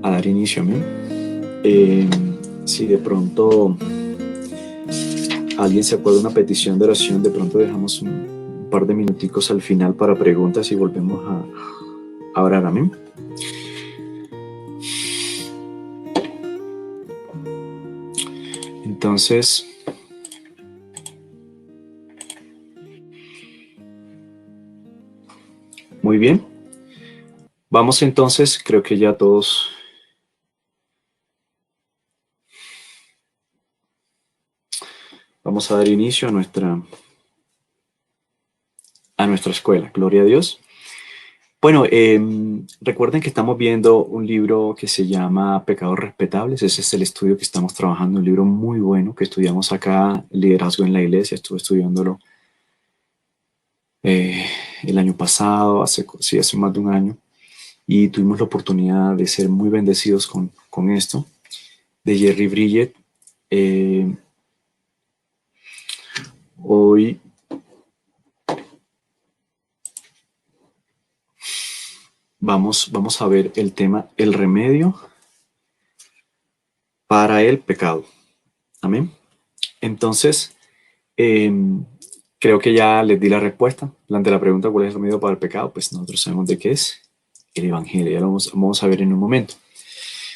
a dar inicio, amén. Eh, si de pronto alguien se acuerda de una petición de oración, de pronto dejamos un par de minuticos al final para preguntas y volvemos a orar, amén. Entonces, muy bien. Vamos entonces, creo que ya todos vamos a dar inicio a nuestra escuela. Gloria a Dios. Bueno, recuerden que estamos viendo un libro que se llama Pecados Respetables. Ese es el estudio que estamos trabajando, un libro muy bueno que estudiamos acá, Liderazgo en la Iglesia. Estuve estudiándolo eh, el año pasado, sí, hace más de un año, y tuvimos la oportunidad de ser muy bendecidos con esto, de Jerry Bridget. Eh, hoy vamos a ver el tema, el remedio para el pecado. Amén. Entonces, eh, creo que ya les di la respuesta. Ante la pregunta, ¿cuál es el remedio para el pecado? Pues nosotros sabemos de qué es el Evangelio. Ya lo vamos a ver en un momento.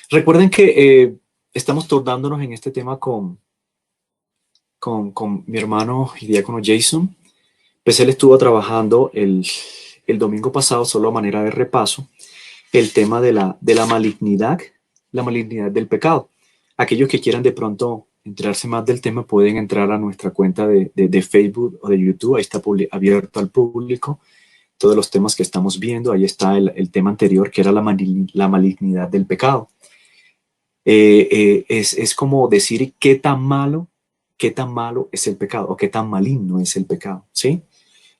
Recuerden que estamos turnándonos en este tema con mi hermano y diácono Jason. Pues él estuvo trabajando el domingo pasado, solo a manera de repaso, el tema de la malignidad del pecado. Aquellos que quieran de pronto enterarse más del tema pueden entrar a nuestra cuenta de Facebook o de YouTube. Ahí está abierto al público todos los temas que estamos viendo. Ahí está el tema anterior, que era la malignidad del pecado. Es como decir qué tan malo es el pecado o qué tan maligno es el pecado, ¿sí?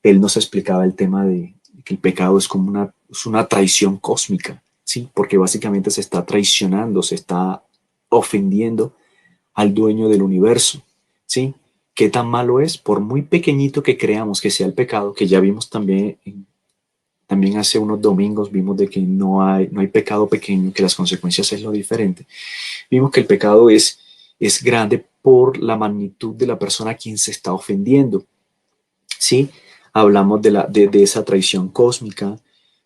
Él nos explicaba el tema de que el pecado es como es una traición cósmica, ¿sí? Porque básicamente se está traicionando, se está ofendiendo al dueño del universo, ¿sí? ¿Qué tan malo es? Por muy pequeñito que creamos que sea el pecado, que ya vimos también hace unos domingos, vimos de que no hay pecado pequeño, que las consecuencias es lo diferente. Vimos que el pecado es grande por la magnitud de la persona a quien se está ofendiendo, ¿sí? Hablamos de esa traición cósmica.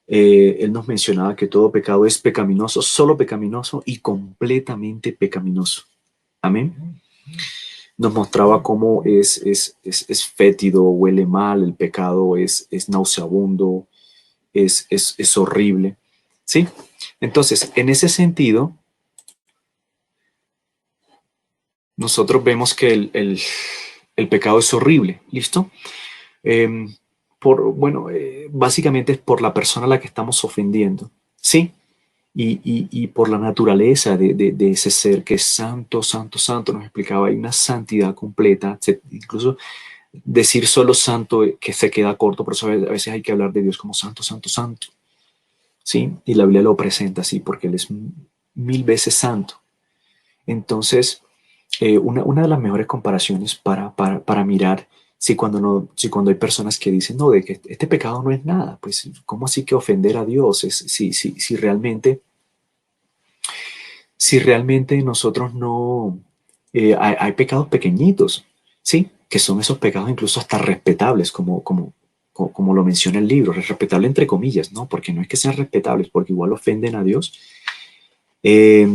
Él nos mencionaba que todo pecado es pecaminoso, solo pecaminoso y completamente pecaminoso. Amén. Nos mostraba cómo es fétido, huele mal, el pecado es nauseabundo, es horrible. ¿Sí? Entonces, en ese sentido, nosotros vemos que el pecado es horrible. ¿Listo? Eh, básicamente es por la persona a la que estamos ofendiendo, ¿sí? Y por la naturaleza de ese ser que es santo, santo, santo, nos explicaba, hay una santidad completa, incluso decir solo santo que se queda corto, por eso a veces hay que hablar de Dios como santo, santo, santo, ¿sí? Y la Biblia lo presenta así, porque Él es mil veces santo. Entonces, una de las mejores comparaciones para mirar si cuando, no, si cuando hay personas que dicen, no, de que este pecado no es nada, pues, ¿cómo así que ofender a Dios? Si realmente nosotros no, hay pecados pequeñitos, ¿sí? Que son esos pecados incluso hasta respetables, como lo menciona el libro, respetable entre comillas, ¿no? Porque no es que sean respetables, porque igual ofenden a Dios. Eh,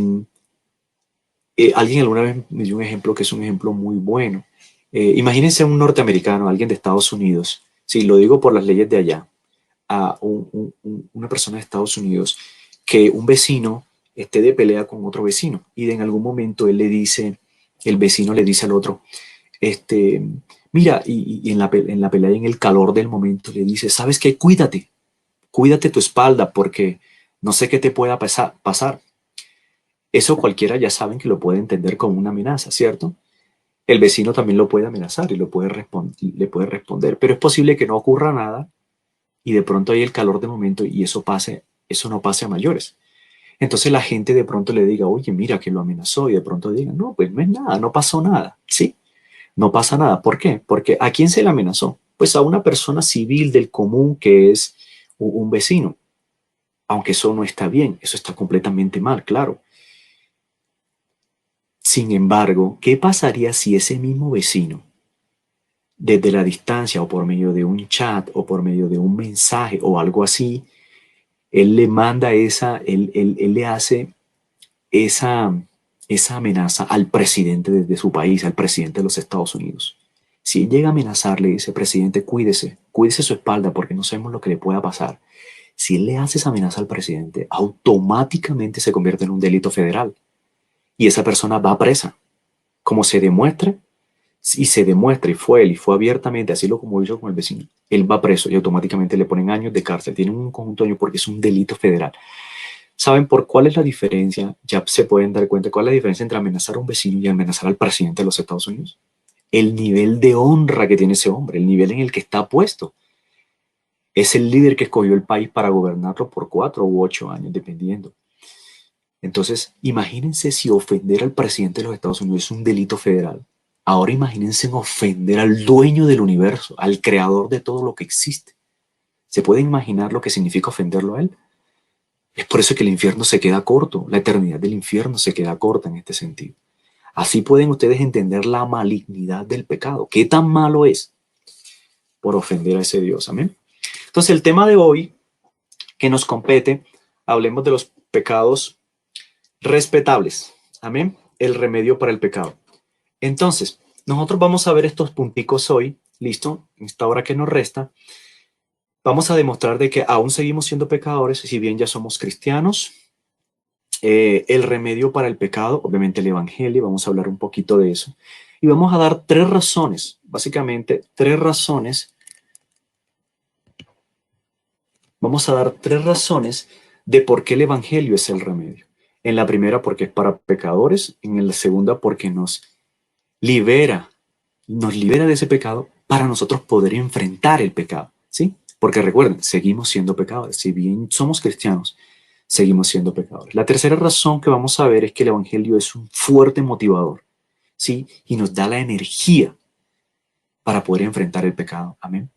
alguien alguna vez me dio un ejemplo que es un ejemplo muy bueno. Imagínense un norteamericano, alguien de Estados Unidos, si lo digo por las leyes de allá, a una persona de Estados Unidos, que un vecino esté de pelea con otro vecino y en algún momento el vecino le dice al otro, este, mira, y en la pelea y en el calor del momento le dice, ¿sabes qué? Cuídate tu espalda porque no sé qué te pueda pasar. Eso cualquiera ya saben que lo puede entender como una amenaza, ¿cierto? El vecino también lo puede amenazar y le puede responder, pero es posible que no ocurra nada y de pronto hay el calor de momento y eso no pase a mayores. Entonces la gente de pronto le diga, oye, mira que lo amenazó y de pronto diga, no, pues no es nada, no pasó nada, ¿sí? No pasa nada. ¿Por qué? Porque ¿a quién se le amenazó? Pues a una persona civil del común que es un vecino. aunque eso no está bien, eso está completamente mal, claro. Sin embargo, ¿qué pasaría si ese mismo vecino, desde la distancia o por medio de un chat o por medio de un mensaje o algo así, él le manda él le hace esa, esa amenaza al presidente de su país, al presidente de los Estados Unidos? Si él llega a amenazarle, dice, presidente, cuídese, cuídese su espalda porque no sabemos lo que le pueda pasar. Si él le hace esa amenaza al presidente, automáticamente se convierte en un delito federal y esa persona va presa. Como se demuestre, y se demuestra y fue él y fue abiertamente, así lo como hizo con el vecino, él va preso y automáticamente le ponen años de cárcel. Tienen un conjunto de años porque es un delito federal. ¿Saben por cuál es la diferencia? Ya se pueden dar cuenta cuál es la diferencia entre amenazar a un vecino y amenazar al presidente de los Estados Unidos. El nivel de honra que tiene ese hombre, el nivel en el que está puesto. Es el líder que escogió el país para gobernarlo por 4 u 8 años, dependiendo. Entonces, imagínense si ofender al presidente de los Estados Unidos es un delito federal. Ahora imagínense ofender al dueño del universo, al creador de todo lo que existe. ¿Se pueden imaginar lo que significa ofenderlo a él? Es por eso que el infierno se queda corto, la eternidad del infierno se queda corta en este sentido. Así pueden ustedes entender la malignidad del pecado. ¿Qué tan malo es por ofender a ese Dios? Amén. Entonces, el tema de hoy que nos compete, hablemos de los pecados respetables. Amén. El remedio para el pecado. Entonces, nosotros vamos a ver estos punticos hoy, listo, en esta hora que nos resta. Vamos a demostrar de que aún seguimos siendo pecadores, si bien ya somos cristianos. El remedio para el pecado, obviamente el evangelio, vamos a hablar un poquito de eso. Y vamos a dar 3 razones, básicamente 3 razones. Vamos a dar 3 razones de por qué el evangelio es el remedio. En la primera, porque es para pecadores. En la segunda, porque libera, nos libera de ese pecado para nosotros poder enfrentar el pecado, ¿sí? Porque recuerden, seguimos siendo pecadores. Si bien somos cristianos, seguimos siendo pecadores. La tercera razón que vamos a ver es que el evangelio es un fuerte motivador, ¿sí? Y nos da la energía para poder enfrentar el pecado. Amén.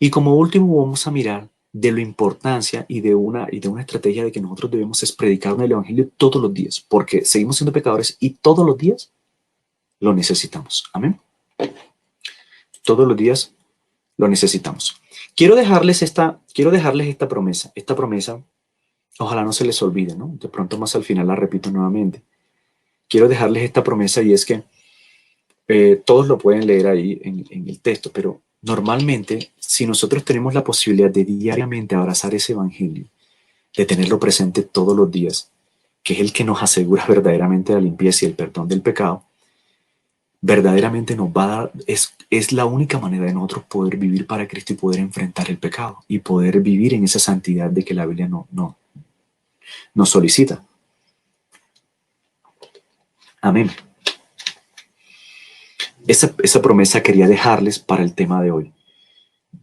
Y como último vamos a mirar de la importancia y de una estrategia de que nosotros debemos es predicar el evangelio todos los días, porque seguimos siendo pecadores y todos los días lo necesitamos. Amén. Todos los días lo necesitamos. Quiero dejarles esta promesa. Esta promesa, ojalá no se les olvide, ¿no? De pronto más al final la repito nuevamente. Quiero dejarles esta promesa y es que todos lo pueden leer ahí en el texto, pero normalmente si nosotros tenemos la posibilidad de diariamente abrazar ese evangelio, de tenerlo presente todos los días, que es el que nos asegura verdaderamente la limpieza y el perdón del pecado, verdaderamente nos va a dar, es la única manera de nosotros poder vivir para Cristo y poder enfrentar el pecado y poder vivir en esa santidad de que la Biblia nos solicita. Amén. Esa promesa quería dejarles para el tema de hoy.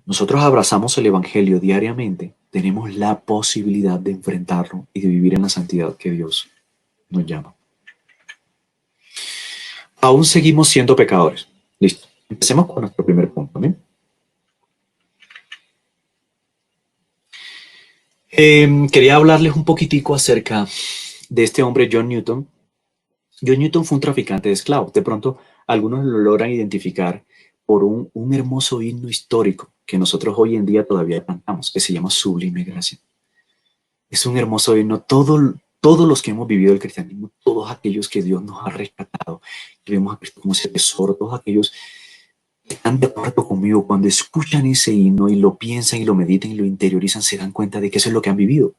Nosotros abrazamos el Evangelio diariamente, tenemos la posibilidad de enfrentarlo y de vivir en la santidad que Dios nos llama. Aún seguimos siendo pecadores. Listo. Empecemos con nuestro primer punto. ¿Bien? Quería hablarles un poquitico acerca de este hombre John Newton. John Newton fue un traficante de esclavos. De pronto, algunos lo logran identificar por un hermoso himno histórico que nosotros hoy en día todavía cantamos, que se llama Sublime Gracia. Es un hermoso himno. Todos los que hemos vivido el cristianismo, todos aquellos que Dios nos ha rescatado, que vemos a Cristo como ese tesoro, todos aquellos que están de acuerdo conmigo, cuando escuchan ese himno y lo piensan y lo meditan y lo interiorizan, se dan cuenta de que eso es lo que han vivido.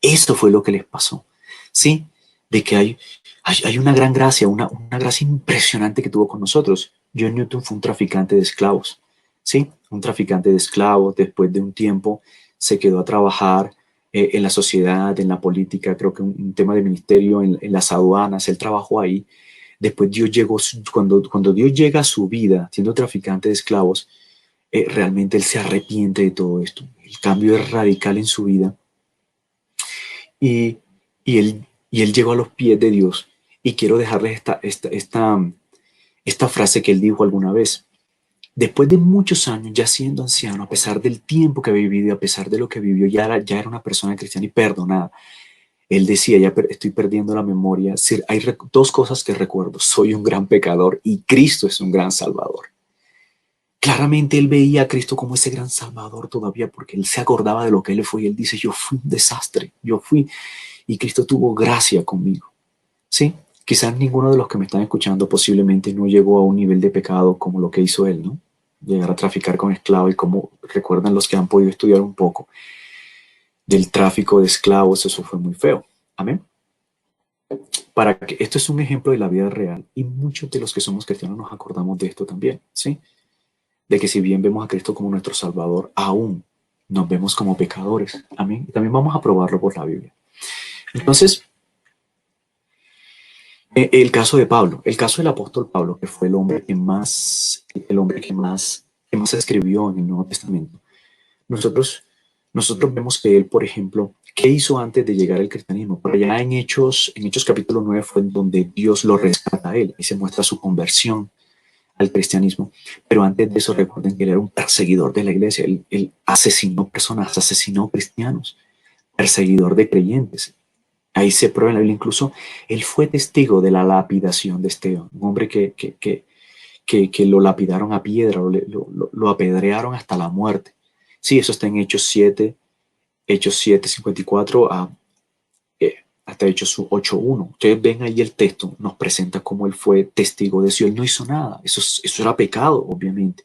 Esto fue lo que les pasó. ¿Sí? De que hay una gran gracia, una gracia impresionante que tuvo con nosotros. John Newton fue un traficante de esclavos. ¿Sí? Un traficante de esclavos. Después de un tiempo se quedó a trabajar en la sociedad, en la política, creo que un tema de ministerio, en las aduanas. Él trabajó ahí. Después Dios llegó, cuando Dios llega a su vida siendo traficante de esclavos, realmente él se arrepiente de todo esto. El cambio es radical en su vida y, y él llegó a los pies de Dios. Y quiero dejarles esta frase que él dijo alguna vez. Después de muchos años, ya siendo anciano, a pesar del tiempo que había vivido, a pesar de lo que vivió, ya era una persona cristiana y perdonada. Él decía, estoy perdiendo la memoria. Hay dos cosas que recuerdo. Soy un gran pecador y Cristo es un gran salvador. Claramente él veía a Cristo como ese gran salvador todavía porque él se acordaba de lo que él fue y él dice, yo fui un desastre, yo fui y Cristo tuvo gracia conmigo. ¿Sí? Quizás ninguno de los que me están escuchando posiblemente no llegó a un nivel de pecado como lo que hizo él, ¿no? Llegar a traficar con esclavos y como recuerdan los que han podido estudiar un poco del tráfico de esclavos, eso fue muy feo. Amén. Para que esto es un ejemplo de la vida real y muchos de los que somos cristianos nos acordamos de esto también, ¿sí? De que si bien vemos a Cristo como nuestro Salvador, aún nos vemos como pecadores. Amén. Y también vamos a probarlo por la Biblia. Entonces, el caso de Pablo, el caso del apóstol Pablo, que fue que más escribió en el Nuevo Testamento. Nosotros, nosotros vemos que él, por ejemplo, ¿qué hizo antes de llegar al cristianismo? Por allá en Hechos capítulo 9 fue donde Dios lo rescata a él y se muestra su conversión al cristianismo. Pero antes de eso, recuerden que él era un perseguidor de la iglesia. Él asesinó personas, asesinó cristianos, perseguidor de creyentes. Ahí se prueba en la Biblia. Incluso él fue testigo de la lapidación de Esteban, un hombre que lo lapidaron a piedra, lo apedrearon hasta la muerte. Sí, eso está en Hechos 7 54 hasta Hechos 8:1. Ustedes ven ahí el texto, nos presenta cómo él fue testigo de eso. Él no hizo nada, eso era pecado, obviamente.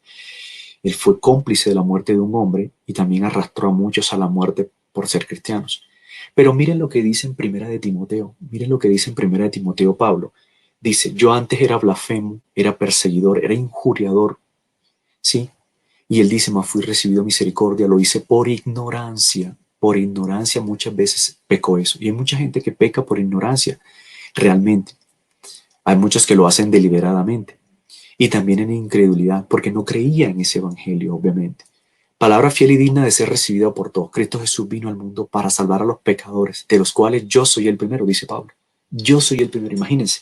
Él fue cómplice de la muerte de un hombre y también arrastró a muchos a la muerte por ser cristianos. Pero miren lo que dice en Primera de Timoteo, miren lo que dice en Primera de Timoteo Pablo. Dice, yo antes era blasfemo, era perseguidor, era injuriador, ¿sí? Y él dice, mas fui recibido misericordia, lo hice por ignorancia muchas veces peco eso. Y hay mucha gente que peca por ignorancia, realmente. Hay muchos que lo hacen deliberadamente. Y también en incredulidad, porque no creía en ese evangelio, obviamente. Palabra fiel y digna de ser recibida por todos. Cristo Jesús vino al mundo para salvar a los pecadores, de los cuales yo soy el primero, dice Pablo. Yo soy el primero, imagínense.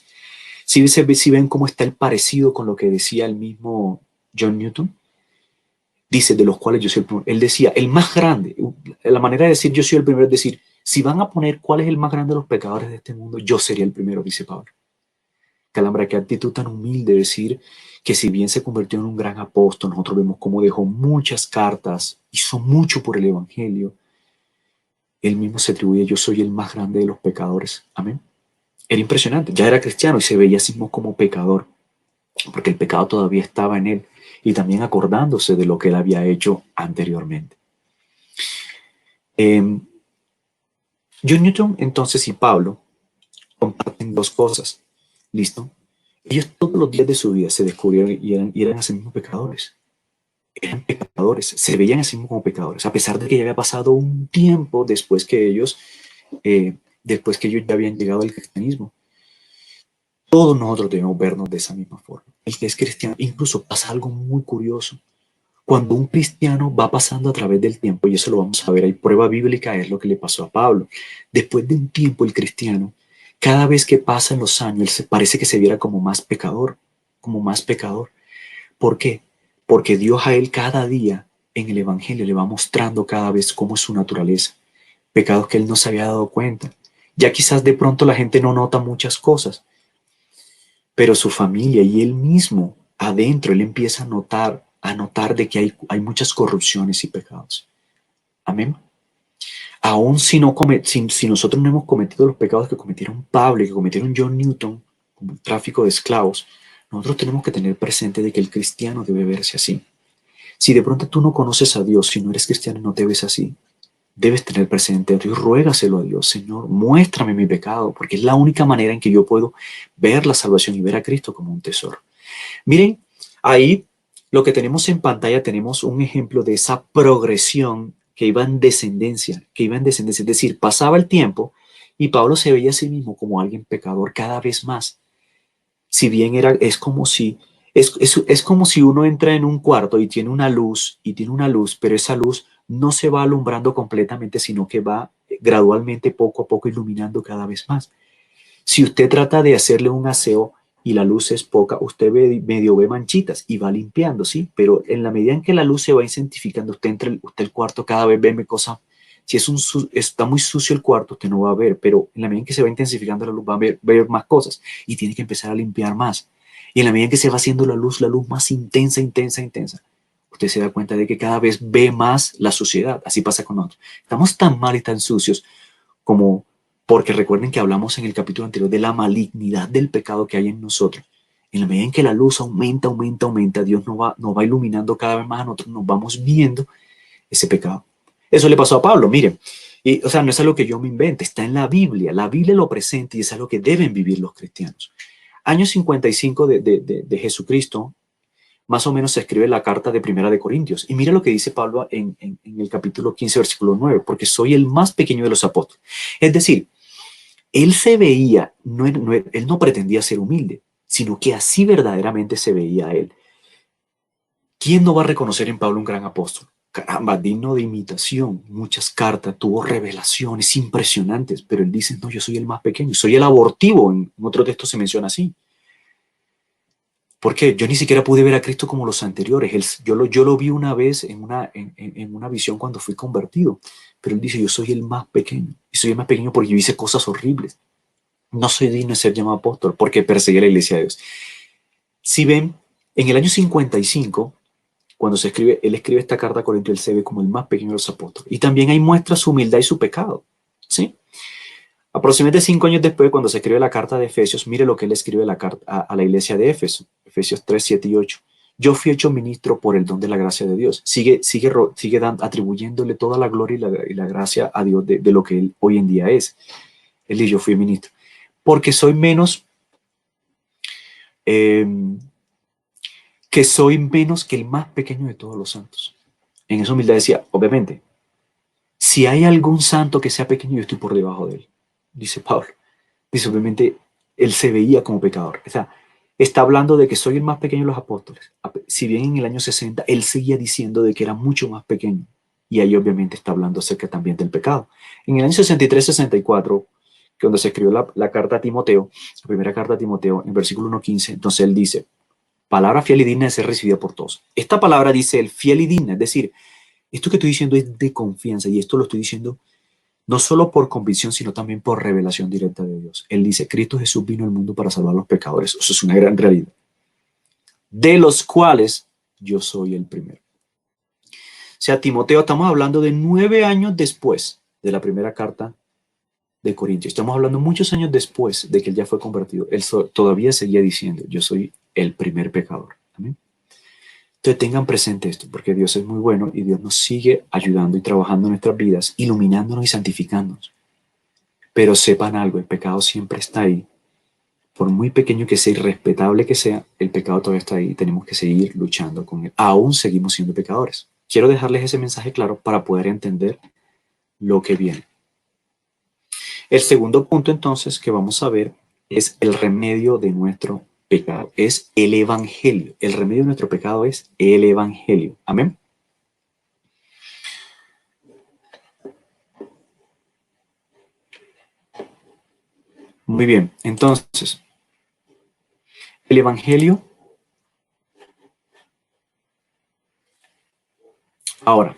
Si ven cómo está el parecido con lo que decía el mismo John Newton, dice, de los cuales yo soy el primero. Él decía, el más grande, la manera de decir yo soy el primero es decir, si van a poner cuál es el más grande de los pecadores de este mundo, yo sería el primero, dice Pablo. Calambra, qué actitud tan humilde decir que si bien se convirtió en un gran apóstol, nosotros vemos cómo dejó muchas cartas, hizo mucho por el Evangelio. Él mismo se atribuye, yo soy el más grande de los pecadores. Amén. Era impresionante, ya era cristiano y se veía a sí mismo como pecador, porque el pecado todavía estaba en él y también acordándose de lo que él había hecho anteriormente. Eh, John Newton entonces y Pablo comparten dos cosas. ¿Listo? Ellos todos los días de su vida se descubrieron y eran a sí mismos pecadores. Eran pecadores, se veían a sí mismos como pecadores, a pesar de que ya había pasado un tiempo después que ellos ya habían llegado al cristianismo. Todos nosotros debemos vernos de esa misma forma. El que es cristiano, incluso pasa algo muy curioso. Cuando un cristiano va pasando a través del tiempo, y eso lo vamos a ver, hay prueba bíblica, es lo que le pasó a Pablo. Después de un tiempo, el cristiano, cada vez que pasan los años, parece que se viera como más pecador, como más pecador. ¿Por qué? Porque Dios a él cada día en el Evangelio le va mostrando cada vez cómo es su naturaleza, pecados que él no se había dado cuenta. Ya quizás de pronto la gente no nota muchas cosas, pero su familia y él mismo adentro, él empieza a notar de que hay muchas corrupciones y pecados. Amén. Aún si nosotros no hemos cometido los pecados que cometieron Pablo y que cometieron John Newton, como el tráfico de esclavos, nosotros tenemos que tener presente de que el cristiano debe verse así. Si de pronto tú no conoces a Dios, si no eres cristiano y no te ves así, debes tener presente y ruégaselo a Dios, Señor, muéstrame mi pecado, porque es la única manera en que yo puedo ver la salvación y ver a Cristo como un tesoro. Miren, ahí lo que tenemos en pantalla, tenemos un ejemplo de esa progresión que iba en descendencia, es decir, pasaba el tiempo y Pablo se veía a sí mismo como alguien pecador cada vez más. Si bien es como si uno entra en un cuarto y tiene una luz, pero esa luz no se va alumbrando completamente, sino que va gradualmente, poco a poco, iluminando cada vez más. Si usted trata de hacerle un aseo y la luz es poca, usted medio ve manchitas y va limpiando, ¿sí? Pero en la medida en que la luz se va intensificando, usted el cuarto cada vez ve cosas. Si está muy sucio el cuarto, usted no va a ver, pero en la medida en que se va intensificando la luz, va a ver más cosas y tiene que empezar a limpiar más. Y en la medida en que se va haciendo la luz más intensa, intensa, intensa, usted se da cuenta de que cada vez ve más la suciedad. Así pasa con nosotros. Estamos tan mal y tan sucios como porque recuerden que hablamos en el capítulo anterior de la malignidad del pecado que hay en nosotros. En la medida en que la luz aumenta, aumenta, aumenta, Dios nos va iluminando cada vez más, nosotros nos vamos viendo ese pecado. Eso le pasó a Pablo, miren. Y, o sea, no es algo que yo me invente, está en la Biblia lo presenta y es algo que deben vivir los cristianos. Año 55 de Jesucristo, más o menos se escribe la carta de Primera de Corintios. Y mira lo que dice Pablo en el capítulo 15, versículo 9, porque soy el más pequeño de los apóstoles. Es decir, él se veía, él no pretendía ser humilde, sino que así verdaderamente se veía a él. ¿Quién no va a reconocer en Pablo un gran apóstol? Caramba, digno de imitación, muchas cartas, tuvo revelaciones impresionantes, pero él dice, no, yo soy el más pequeño, soy el abortivo, en otro texto se menciona así. Porque yo ni siquiera pude ver a Cristo como los anteriores. Yo lo vi una vez en una visión cuando fui convertido, pero él dice, yo soy el más pequeño, y soy el más pequeño porque yo hice cosas horribles. No soy digno de ser llamado apóstol porque perseguí a la iglesia de Dios. Si ven, en el año 55, cuando él escribe esta carta a Corintios, él se ve como el más pequeño de los apóstoles. Y también ahí muestra su humildad y su pecado. ¿Sí? Aproximadamente 5 años después, cuando se escribe la carta de Efesios, mire lo que él escribe a la iglesia de Éfeso, Efesios 3, 7 y 8. Yo fui hecho ministro por el don de la gracia de Dios. Sigue atribuyéndole toda la gloria y la gracia a Dios de lo que él hoy en día es. Él dice, yo fui ministro. Porque soy menos, eh, que soy menos que el más pequeño de todos los santos. En esa humildad decía, obviamente, si hay algún santo que sea pequeño, yo estoy por debajo de él, dice Pablo. Dice, obviamente, él se veía como pecador. O sea, está hablando de que soy el más pequeño de los apóstoles. Si bien en el año 60 él seguía diciendo de que era mucho más pequeño. Y ahí obviamente está hablando acerca también del pecado. En el año 63-64, cuando se escribió la carta a Timoteo, la primera carta a Timoteo, en versículo 1:15, entonces él dice, palabra fiel y digna de ser recibida por todos. Esta palabra dice el fiel y digna, es decir, esto que estoy diciendo es de confianza y esto lo estoy diciendo no solo por convicción, sino también por revelación directa de Dios. Él dice, Cristo Jesús vino al mundo para salvar a los pecadores. Eso es una gran realidad. De los cuales yo soy el primero. O sea, Timoteo, estamos hablando de 9 años después de la primera carta de Corintios. Estamos hablando muchos años después de que él ya fue convertido. Él todavía seguía diciendo, yo soy el primer pecador. ¿Amén? Entonces tengan presente esto, porque Dios es muy bueno y Dios nos sigue ayudando y trabajando en nuestras vidas, iluminándonos y santificándonos. Pero sepan algo, el pecado siempre está ahí. Por muy pequeño que sea, irrespetable que sea, el pecado todavía está ahí y tenemos que seguir luchando con él. Aún seguimos siendo pecadores. Quiero dejarles ese mensaje claro para poder entender lo que viene. El segundo punto entonces que vamos a ver es el remedio de nuestro pecado. Es el evangelio. El remedio de nuestro pecado es el evangelio. Amén. Muy bien. Entonces, el evangelio. Ahora,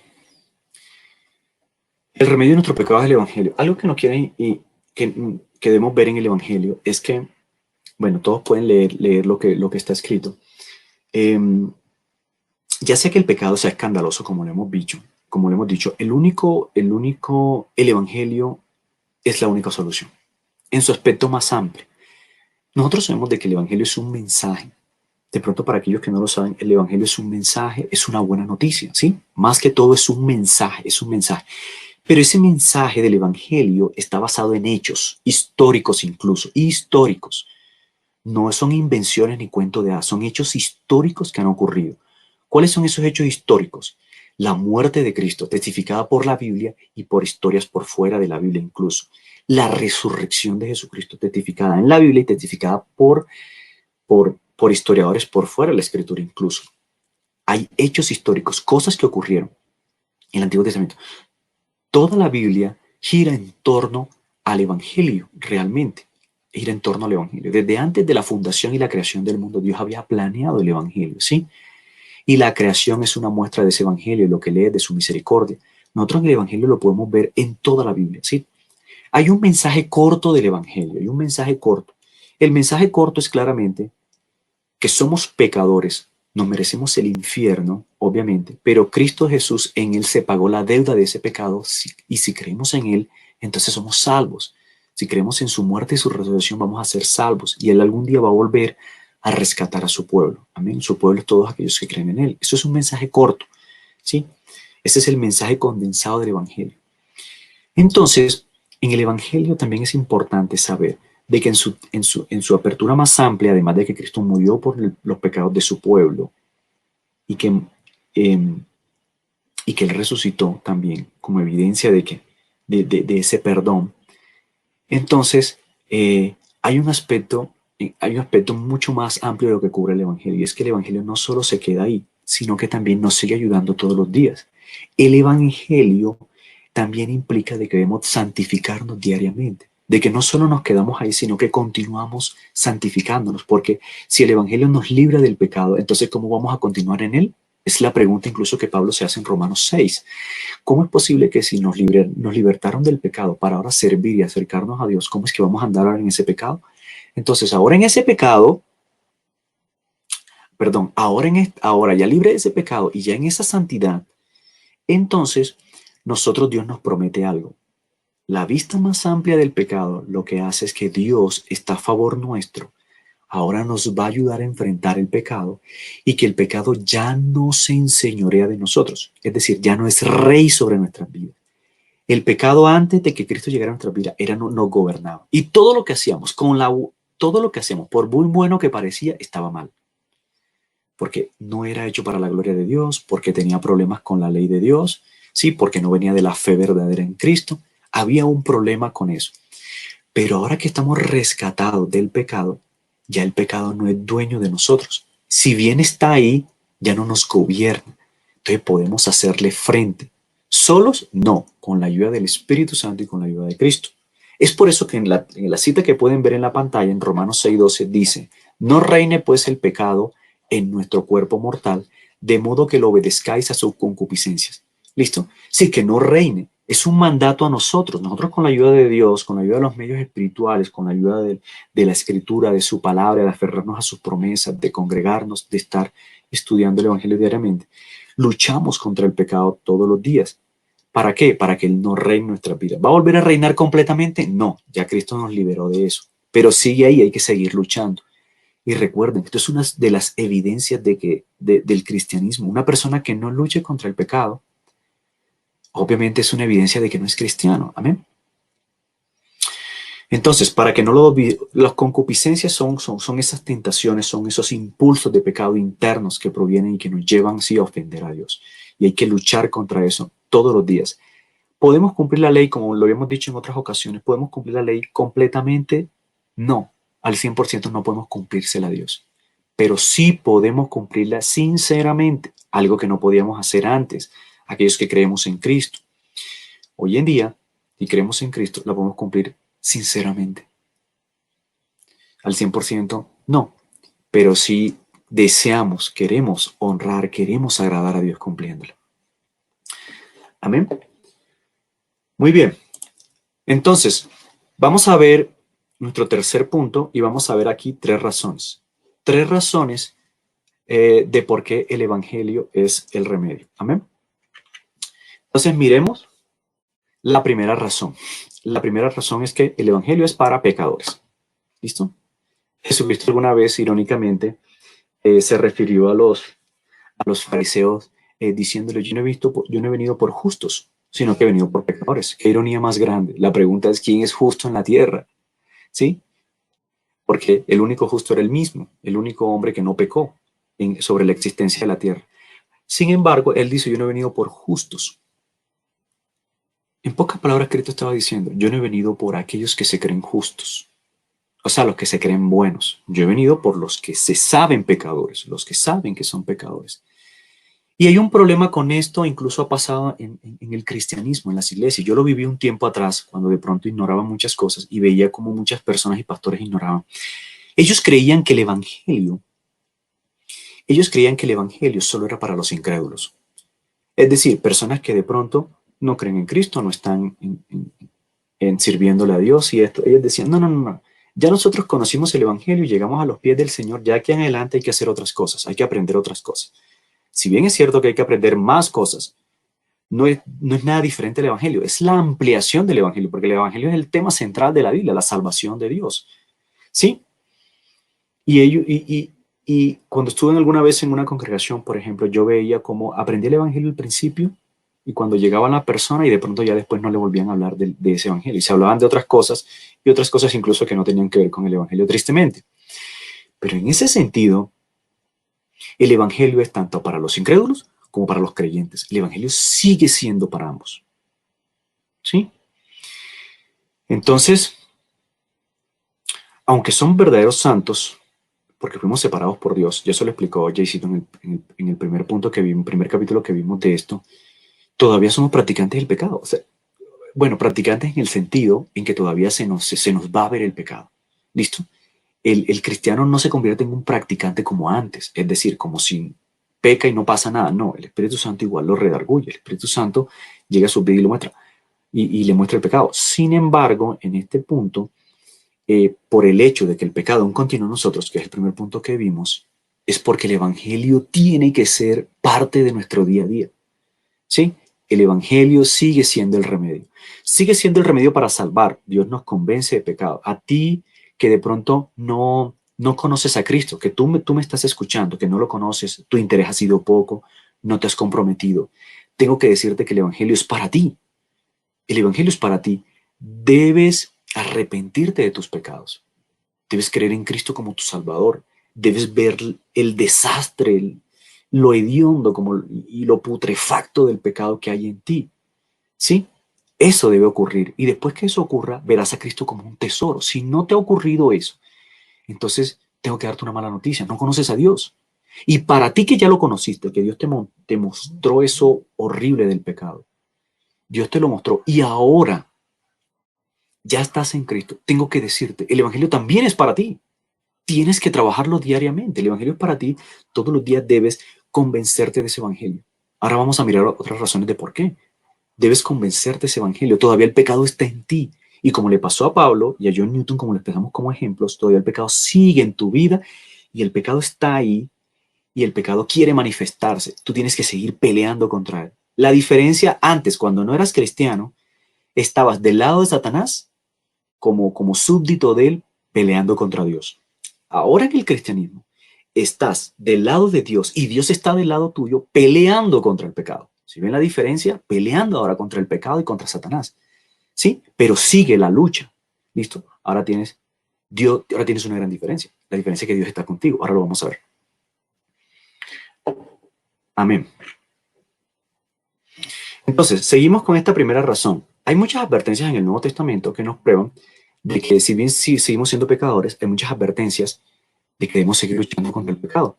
el remedio de nuestro pecado es el evangelio. Algo que no quieren y que debemos ver en el evangelio es que, bueno, todos pueden leer lo que está escrito. Eh, ya sea que el pecado sea escandaloso, como lo hemos dicho, el evangelio es la única solución, en su aspecto más amplio. Nosotros sabemos de que el evangelio es un mensaje. De pronto, para aquellos que no lo saben, el evangelio es un mensaje, es una buena noticia, ¿sí? Más que todo es un mensaje, es un mensaje. Pero ese mensaje del evangelio está basado en hechos históricos incluso, históricos. No son invenciones ni cuentos de hadas, son hechos históricos que han ocurrido. ¿Cuáles son esos hechos históricos? La muerte de Cristo, testificada por la Biblia y por historias por fuera de la Biblia incluso. La resurrección de Jesucristo, testificada en la Biblia y testificada por historiadores por fuera de la Escritura incluso. Hay hechos históricos, cosas que ocurrieron en el Antiguo Testamento. Toda la Biblia gira en torno al Evangelio realmente. ir en torno al Evangelio. Desde antes de la fundación y la creación del mundo, Dios había planeado el Evangelio, ¿sí? Y la creación es una muestra de ese Evangelio, lo que lee de su misericordia. Nosotros el Evangelio lo podemos ver en toda la Biblia, ¿sí? Hay un mensaje corto del Evangelio, hay un mensaje corto. El mensaje corto es claramente que somos pecadores, nos merecemos el infierno, obviamente, pero Cristo Jesús en Él se pagó la deuda de ese pecado y si creemos en Él, entonces somos salvos. Si creemos en su muerte y su resurrección, vamos a ser salvos y Él algún día va a volver a rescatar a su pueblo. Amén. Su pueblo es todos aquellos que creen en Él. Eso es un mensaje corto, ¿sí? Ese es el mensaje condensado del Evangelio. Entonces, en el Evangelio también es importante saber de que en su apertura más amplia, además de que Cristo murió por los pecados de su pueblo y que, eh, y que Él resucitó también como evidencia de ese perdón, entonces hay un aspecto mucho más amplio de lo que cubre el Evangelio y es que el Evangelio no solo se queda ahí, sino que también nos sigue ayudando todos los días. El Evangelio también implica de que debemos santificarnos diariamente, de que no solo nos quedamos ahí, sino que continuamos santificándonos, porque si el Evangelio nos libra del pecado, entonces ¿cómo vamos a continuar en él? Es la pregunta incluso que Pablo se hace en Romanos 6. ¿Cómo es posible que si nos libertaron del pecado para ahora servir y acercarnos a Dios, cómo es que vamos a andar ahora en ese pecado? Entonces, ahora en ese pecado, perdón, ahora ya libre de ese pecado y ya en esa santidad, entonces nosotros Dios nos promete algo. La vista más amplia del pecado lo que hace es que Dios está a favor nuestro. Ahora nos va a ayudar a enfrentar el pecado y que el pecado ya no se enseñorea de nosotros. Es decir, ya no es rey sobre nuestras vidas. El pecado antes de que Cristo llegara a nuestra vida era no gobernaba. Y todo lo que hacíamos, todo lo que hacíamos, por muy bueno que parecía, estaba mal. Porque no era hecho para la gloria de Dios, porque tenía problemas con la ley de Dios, sí, porque no venía de la fe verdadera en Cristo. Había un problema con eso. Pero ahora que estamos rescatados del pecado, ya el pecado no es dueño de nosotros. Si bien está ahí, ya no nos gobierna. Entonces podemos hacerle frente. Solos, no, con la ayuda del Espíritu Santo y con la ayuda de Cristo. Es por eso que en la cita que pueden ver en la pantalla, en Romanos 6:12, dice, no reine pues el pecado en nuestro cuerpo mortal, de modo que lo obedezcáis a sus concupiscencias. ¿Listo? Sí, que no reine. Es un mandato a nosotros. Nosotros con la ayuda de Dios, con la ayuda de los medios espirituales, con la ayuda de la escritura, de su palabra, de aferrarnos a sus promesas, de congregarnos, de estar estudiando el Evangelio diariamente, luchamos contra el pecado todos los días. ¿Para qué? Para que Él no reine nuestra vida. ¿Va a volver a reinar completamente? No, ya Cristo nos liberó de eso. Pero sigue ahí, hay que seguir luchando. Y recuerden, esto es una de las evidencias del cristianismo. Una persona que no luche contra el pecado, obviamente es una evidencia de que no es cristiano. Amén. Entonces, para que no lo olvide, las concupiscencias son esas tentaciones, son esos impulsos de pecado internos que provienen y que nos llevan sí a ofender a Dios. Y hay que luchar contra eso todos los días. ¿Podemos cumplir la ley como lo habíamos dicho en otras ocasiones? ¿Podemos cumplir la ley completamente? No, al 100% no podemos cumplírsela a Dios. Pero sí podemos cumplirla sinceramente, algo que no podíamos hacer antes, aquellos que creemos en Cristo. Hoy en día, si creemos en Cristo, la podemos cumplir sinceramente. Al 100% no, pero sí deseamos, queremos honrar, queremos agradar a Dios cumpliéndola. Amén. Muy bien. Entonces, vamos a ver nuestro tercer punto y vamos a ver aquí tres razones. Tres razones de por qué el Evangelio es el remedio. Amén. Entonces, miremos la primera razón. La primera razón es que el Evangelio es para pecadores. ¿Listo? Jesucristo alguna vez, irónicamente, se refirió a los fariseos diciéndole, yo no he venido por justos, sino que he venido por pecadores. Qué ironía más grande. La pregunta es, ¿quién es justo en la tierra? ¿Sí? Porque el único justo era el mismo, el único hombre que no pecó sobre la existencia de la tierra. Sin embargo, él dice, yo no he venido por justos. En pocas palabras, Cristo estaba diciendo, yo no he venido por aquellos que se creen justos, o sea, los que se creen buenos. Yo he venido por los que se saben pecadores, los que saben que son pecadores. Y hay un problema con esto, incluso ha pasado en el cristianismo, en las iglesias. Yo lo viví un tiempo atrás, cuando de pronto ignoraba muchas cosas y veía como muchas personas y pastores ignoraban. Ellos creían que el evangelio, ellos creían que el evangelio solo era para los incrédulos. Es decir, personas que de pronto no creen en Cristo, no están en sirviéndole a Dios y esto. Ellos decían, no, no, no, no. Ya nosotros conocimos el evangelio y llegamos a los pies del Señor. Ya aquí en adelante hay que hacer otras cosas, hay que aprender otras cosas. Si bien es cierto que hay que aprender más cosas, no es nada diferente al Evangelio, es la ampliación del Evangelio, porque el Evangelio es el tema central de la Biblia, la salvación de Dios. ¿Sí? Y cuando estuve alguna vez en una congregación, por ejemplo, yo veía cómo aprendí el Evangelio al principio y cuando llegaba la persona y de pronto ya después no le volvían a hablar de ese Evangelio y se hablaban de otras cosas y otras cosas incluso que no tenían que ver con el Evangelio, tristemente. Pero en ese sentido, el Evangelio es tanto para los incrédulos como para los creyentes. El Evangelio sigue siendo para ambos. ¿Sí? Entonces, aunque son verdaderos santos, porque fuimos separados por Dios, ya se lo explicó Jaycito en el primer punto que vimos, primer capítulo que vimos de esto, todavía somos practicantes del pecado. O sea, bueno, practicantes en el sentido en que todavía se nos va a ver el pecado. ¿Listo? El cristiano no se convierte en un practicante como antes, es decir, como si peca y no pasa nada. No, el Espíritu Santo igual lo redarguye. El Espíritu Santo llega a su vida y lo muestra, y le muestra el pecado. Sin embargo, en este punto, por el hecho de que el pecado aún continúa en nosotros, que es el primer punto que vimos, es porque el Evangelio tiene que ser parte de nuestro día a día. ¿Sí? El Evangelio sigue siendo el remedio. Sigue siendo el remedio para salvar. Dios nos convence de pecado. A ti que de pronto no conoces a Cristo, que tú me estás escuchando, que no lo conoces, tu interés ha sido poco, no te has comprometido. Tengo que decirte que el Evangelio es para ti. El Evangelio es para ti. Debes arrepentirte de tus pecados. Debes creer en Cristo como tu Salvador. Debes ver el desastre, lo hediondo y lo putrefacto del pecado que hay en ti. ¿Sí? Eso debe ocurrir. Y después que eso ocurra, verás a Cristo como un tesoro. Si no te ha ocurrido eso, entonces tengo que darte una mala noticia. No conoces a Dios. Y para ti que ya lo conociste, que Dios te mostró eso horrible del pecado, Dios te lo mostró. Y ahora ya estás en Cristo. Tengo que decirte, el Evangelio también es para ti. Tienes que trabajarlo diariamente. El Evangelio es para ti. Todos los días debes convencerte de ese Evangelio. Ahora vamos a mirar otras razones de por qué. Debes convencerte de ese Evangelio. Todavía el pecado está en ti. Y como le pasó a Pablo y a John Newton, como les dejamos como ejemplos, todavía el pecado sigue en tu vida y el pecado está ahí y el pecado quiere manifestarse. Tú tienes que seguir peleando contra él. La diferencia antes, cuando no eras cristiano, estabas del lado de Satanás como súbdito de él peleando contra Dios. Ahora en el cristianismo estás del lado de Dios y Dios está del lado tuyo peleando contra el pecado. ¿Sí ven la diferencia? Peleando ahora contra el pecado y contra Satanás. ¿Sí? Pero sigue la lucha. ¿Listo? Ahora tienes una gran diferencia. La diferencia es que Dios está contigo. Ahora lo vamos a ver. Amén. Entonces, seguimos con esta primera razón. Hay muchas advertencias en el Nuevo Testamento que nos prueban de que si bien si seguimos siendo pecadores, hay muchas advertencias de que debemos seguir luchando contra el pecado.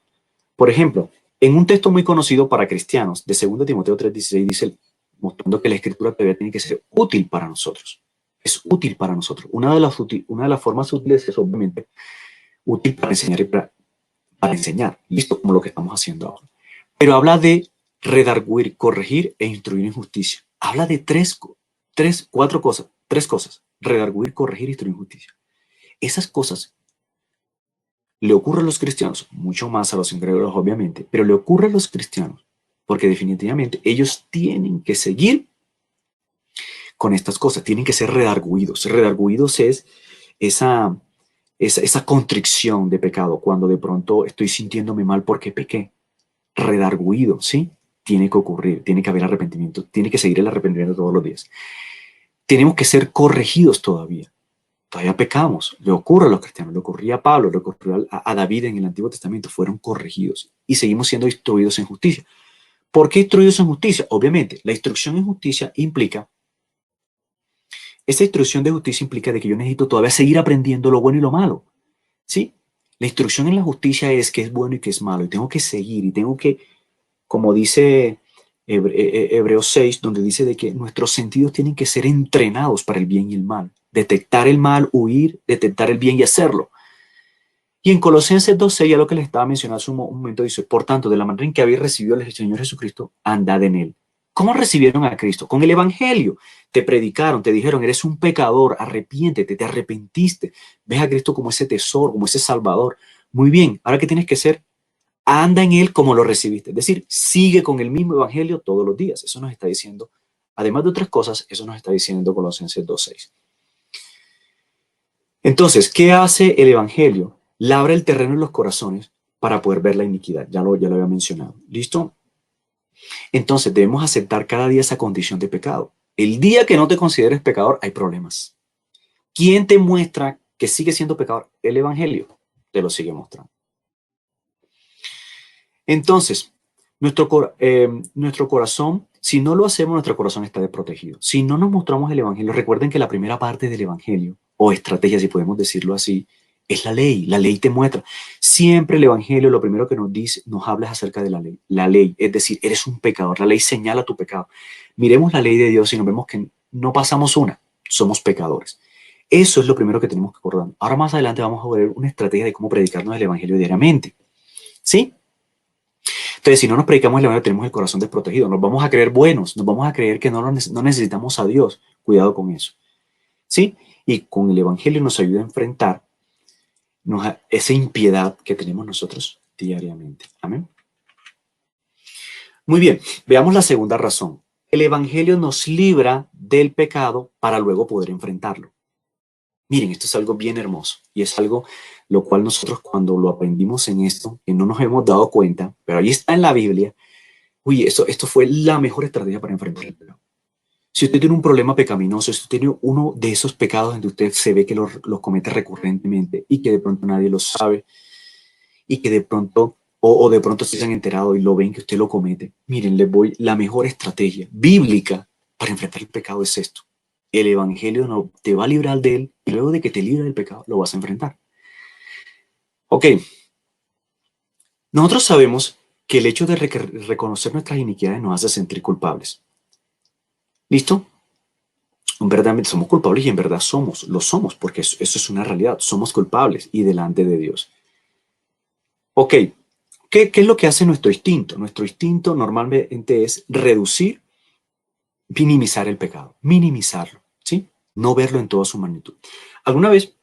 Por ejemplo, en un texto muy conocido para cristianos de 2 Timoteo 3:16 dice, mostrando que la escritura todavía tiene que ser útil para nosotros. Es útil para nosotros. Una de las formas útiles es obviamente útil para enseñar y para enseñar. Listo, como lo que estamos haciendo ahora. Pero habla de redarguir, corregir e instruir en justicia. Habla de cuatro cosas, tres cosas. Redarguir, corregir e instruir en justicia. Esas cosas le ocurre a los cristianos, mucho más a los incrédulos obviamente, pero le ocurre a los cristianos porque definitivamente ellos tienen que seguir con estas cosas, tienen que ser redarguidos. Redarguidos es esa, esa contrición de pecado, cuando de pronto estoy sintiéndome mal porque pequé. Redarguido, ¿sí? Tiene que ocurrir, tiene que haber arrepentimiento, tiene que seguir el arrepentimiento todos los días. Tenemos que ser corregidos todavía. Todavía pecamos, le ocurre a los cristianos, le ocurría a Pablo, le ocurrió a David en el Antiguo Testamento, fueron corregidos y seguimos siendo instruidos en justicia. ¿Por qué instruidos en justicia? Obviamente, la instrucción en justicia implica, esa instrucción de justicia implica de que yo necesito todavía seguir aprendiendo lo bueno y lo malo, ¿sí? La instrucción en la justicia es que es bueno y que es malo y tengo que seguir y tengo que como dice Hebreos 6, donde dice de que nuestros sentidos tienen que ser entrenados para el bien y el mal. Detectar el mal, huir, detectar el bien y hacerlo. Y en Colosenses 2:6, ya lo que les estaba mencionando hace un momento, dice, por tanto, de la manera en que habéis recibido al Señor Jesucristo, andad en él. ¿Cómo recibieron a Cristo? Con el Evangelio. Te predicaron, te dijeron, eres un pecador, arrepiéntete, te arrepentiste. Ves a Cristo como ese tesoro, como ese salvador. Muy bien, ahora ¿qué tienes que hacer? Anda en él como lo recibiste. Es decir, sigue con el mismo Evangelio todos los días. Eso nos está diciendo, además de otras cosas, eso nos está diciendo Colosenses 2:6. Entonces, ¿qué hace el Evangelio? Labra el terreno en los corazones para poder ver la iniquidad. Ya lo había mencionado. ¿Listo? Entonces, debemos aceptar cada día esa condición de pecado. El día que no te consideres pecador, hay problemas. ¿Quién te muestra que sigue siendo pecador? El Evangelio te lo sigue mostrando. Entonces, nuestro corazón, si no lo hacemos, nuestro corazón está desprotegido. Si no nos mostramos el Evangelio, recuerden que la primera parte del Evangelio, o estrategia, si podemos decirlo así, es la ley. La ley te muestra. Siempre el Evangelio lo primero que nos dice, nos habla es acerca de la ley. La ley, es decir, eres un pecador. La ley señala tu pecado. Miremos la ley de Dios y nos vemos que no pasamos una, somos pecadores. Eso es lo primero que tenemos que acordar. Ahora más adelante vamos a ver una estrategia de cómo predicarnos el Evangelio diariamente. ¿Sí? Entonces, si no nos predicamos el Evangelio, tenemos el corazón desprotegido. Nos vamos a creer buenos, nos vamos a creer que no necesitamos a Dios. Cuidado con eso. ¿Sí? Y con el Evangelio nos ayuda a enfrentar esa impiedad que tenemos nosotros diariamente. Amén. Muy bien, veamos la segunda razón. El Evangelio nos libra del pecado para luego poder enfrentarlo. Miren, esto es algo bien hermoso y es algo lo cual nosotros cuando lo aprendimos en esto, que no nos hemos dado cuenta, pero ahí está en la Biblia. Uy, esto fue la mejor estrategia para enfrentar el pecado. Si usted tiene un problema pecaminoso, si usted tiene uno de esos pecados donde usted se ve que los comete recurrentemente y que de pronto nadie lo sabe y que de pronto, o de pronto se han enterado y lo ven que usted lo comete, miren, la mejor estrategia bíblica para enfrentar el pecado es esto. El Evangelio no te va a librar de él y luego de que te libre del pecado lo vas a enfrentar. Ok, nosotros sabemos que el hecho de reconocer nuestras iniquidades nos hace sentir culpables. ¿Listo? Verdaderamente somos culpables y en verdad lo somos, porque eso es una realidad, somos culpables y delante de Dios. Ok, ¿qué es lo que hace nuestro instinto? Nuestro instinto normalmente es reducir, minimizar el pecado, minimizarlo, ¿sí? No verlo en toda su magnitud. Alguna vez,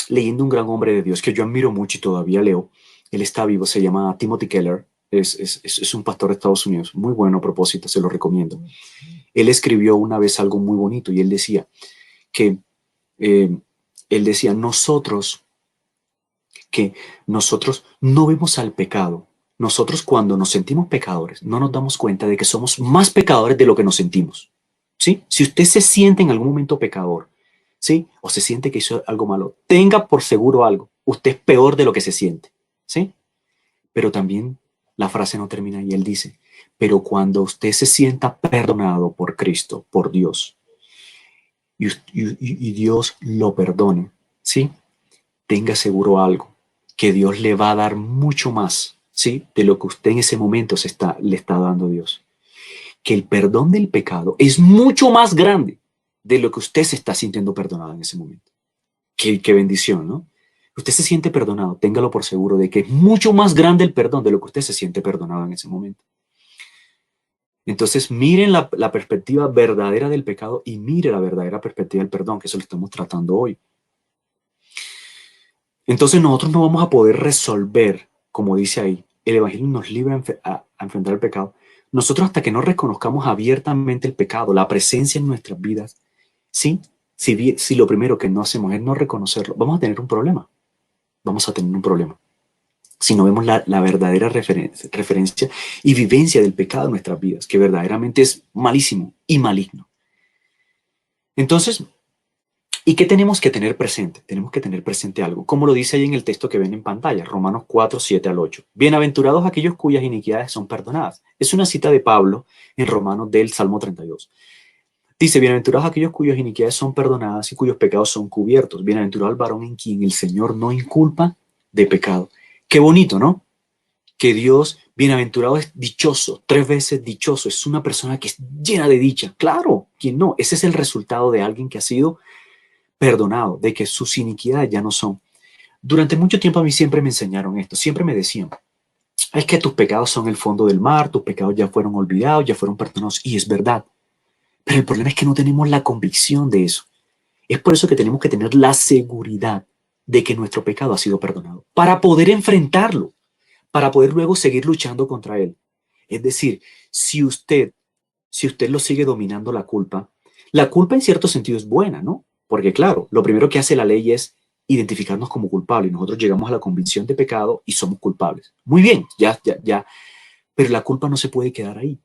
leyendo un gran hombre de Dios que yo admiro mucho y todavía leo, él está vivo, se llama Timothy Keller, es un pastor de Estados Unidos, muy bueno a propósito, se lo recomiendo. Él escribió una vez algo muy bonito y él decía que eh, él decía, nosotros no vemos al pecado. Nosotros cuando nos sentimos pecadores, no nos damos cuenta de que somos más pecadores de lo que nos sentimos. ¿Sí? Si usted se siente en algún momento pecador, ¿sí? O se siente que hizo algo malo, tenga por seguro algo. Usted es peor de lo que se siente. ¿Sí? Pero también la frase no termina y él dice, pero cuando usted se sienta perdonado por Cristo, por Dios, y Dios lo perdone, ¿sí? Tenga seguro algo, que Dios le va a dar mucho más, ¿sí? De lo que usted en ese momento le está dando a Dios. Que el perdón del pecado es mucho más grande de lo que usted se está sintiendo perdonado en ese momento. Qué bendición, ¿no? Usted se siente perdonado, téngalo por seguro de que es mucho más grande el perdón de lo que usted se siente perdonado en ese momento. Entonces, miren la perspectiva verdadera del pecado y mire la verdadera perspectiva del perdón, que eso lo estamos tratando hoy. Entonces nosotros no vamos a poder resolver, como dice ahí, el Evangelio nos libra a enfrentar el pecado. Nosotros hasta que no reconozcamos abiertamente el pecado, la presencia en nuestras vidas, ¿sí? Si lo primero que no hacemos es no reconocerlo, vamos a tener un problema. Vamos a tener un problema. Si no vemos la verdadera referencia y vivencia del pecado en nuestras vidas, que verdaderamente es malísimo y maligno. Entonces, ¿y qué tenemos que tener presente? Tenemos que tener presente algo, como lo dice ahí en el texto que ven en pantalla, Romanos 4, 7 al 8. Bienaventurados aquellos cuyas iniquidades son perdonadas. Es una cita de Pablo en Romanos del Salmo 32. Dice, bienaventurados aquellos cuyas iniquidades son perdonadas y cuyos pecados son cubiertos. Bienaventurado el varón en quien el Señor no inculpa de pecado. Qué bonito, ¿no? Que Dios Bienaventurado es dichoso, 3 veces dichoso. Es una persona que es llena de dicha. Claro, ¿quién no? Ese es el resultado de alguien que ha sido perdonado, de que sus iniquidades ya no son. Durante mucho tiempo a mí siempre me enseñaron esto, siempre me decían, es que tus pecados son el fondo del mar, tus pecados ya fueron olvidados, ya fueron perdonados, y es verdad. Pero el problema es que no tenemos la convicción de eso. Es por eso que tenemos que tener la seguridad de que nuestro pecado ha sido perdonado, para poder enfrentarlo, para poder luego seguir luchando contra él. Es decir, si usted, si usted lo sigue dominando la culpa en cierto sentido es buena, ¿no? Porque claro, lo primero que hace la ley es identificarnos como culpables. Nosotros llegamos a la convicción de pecado y somos culpables. Muy bien, ya. Pero la culpa no se puede quedar ahí.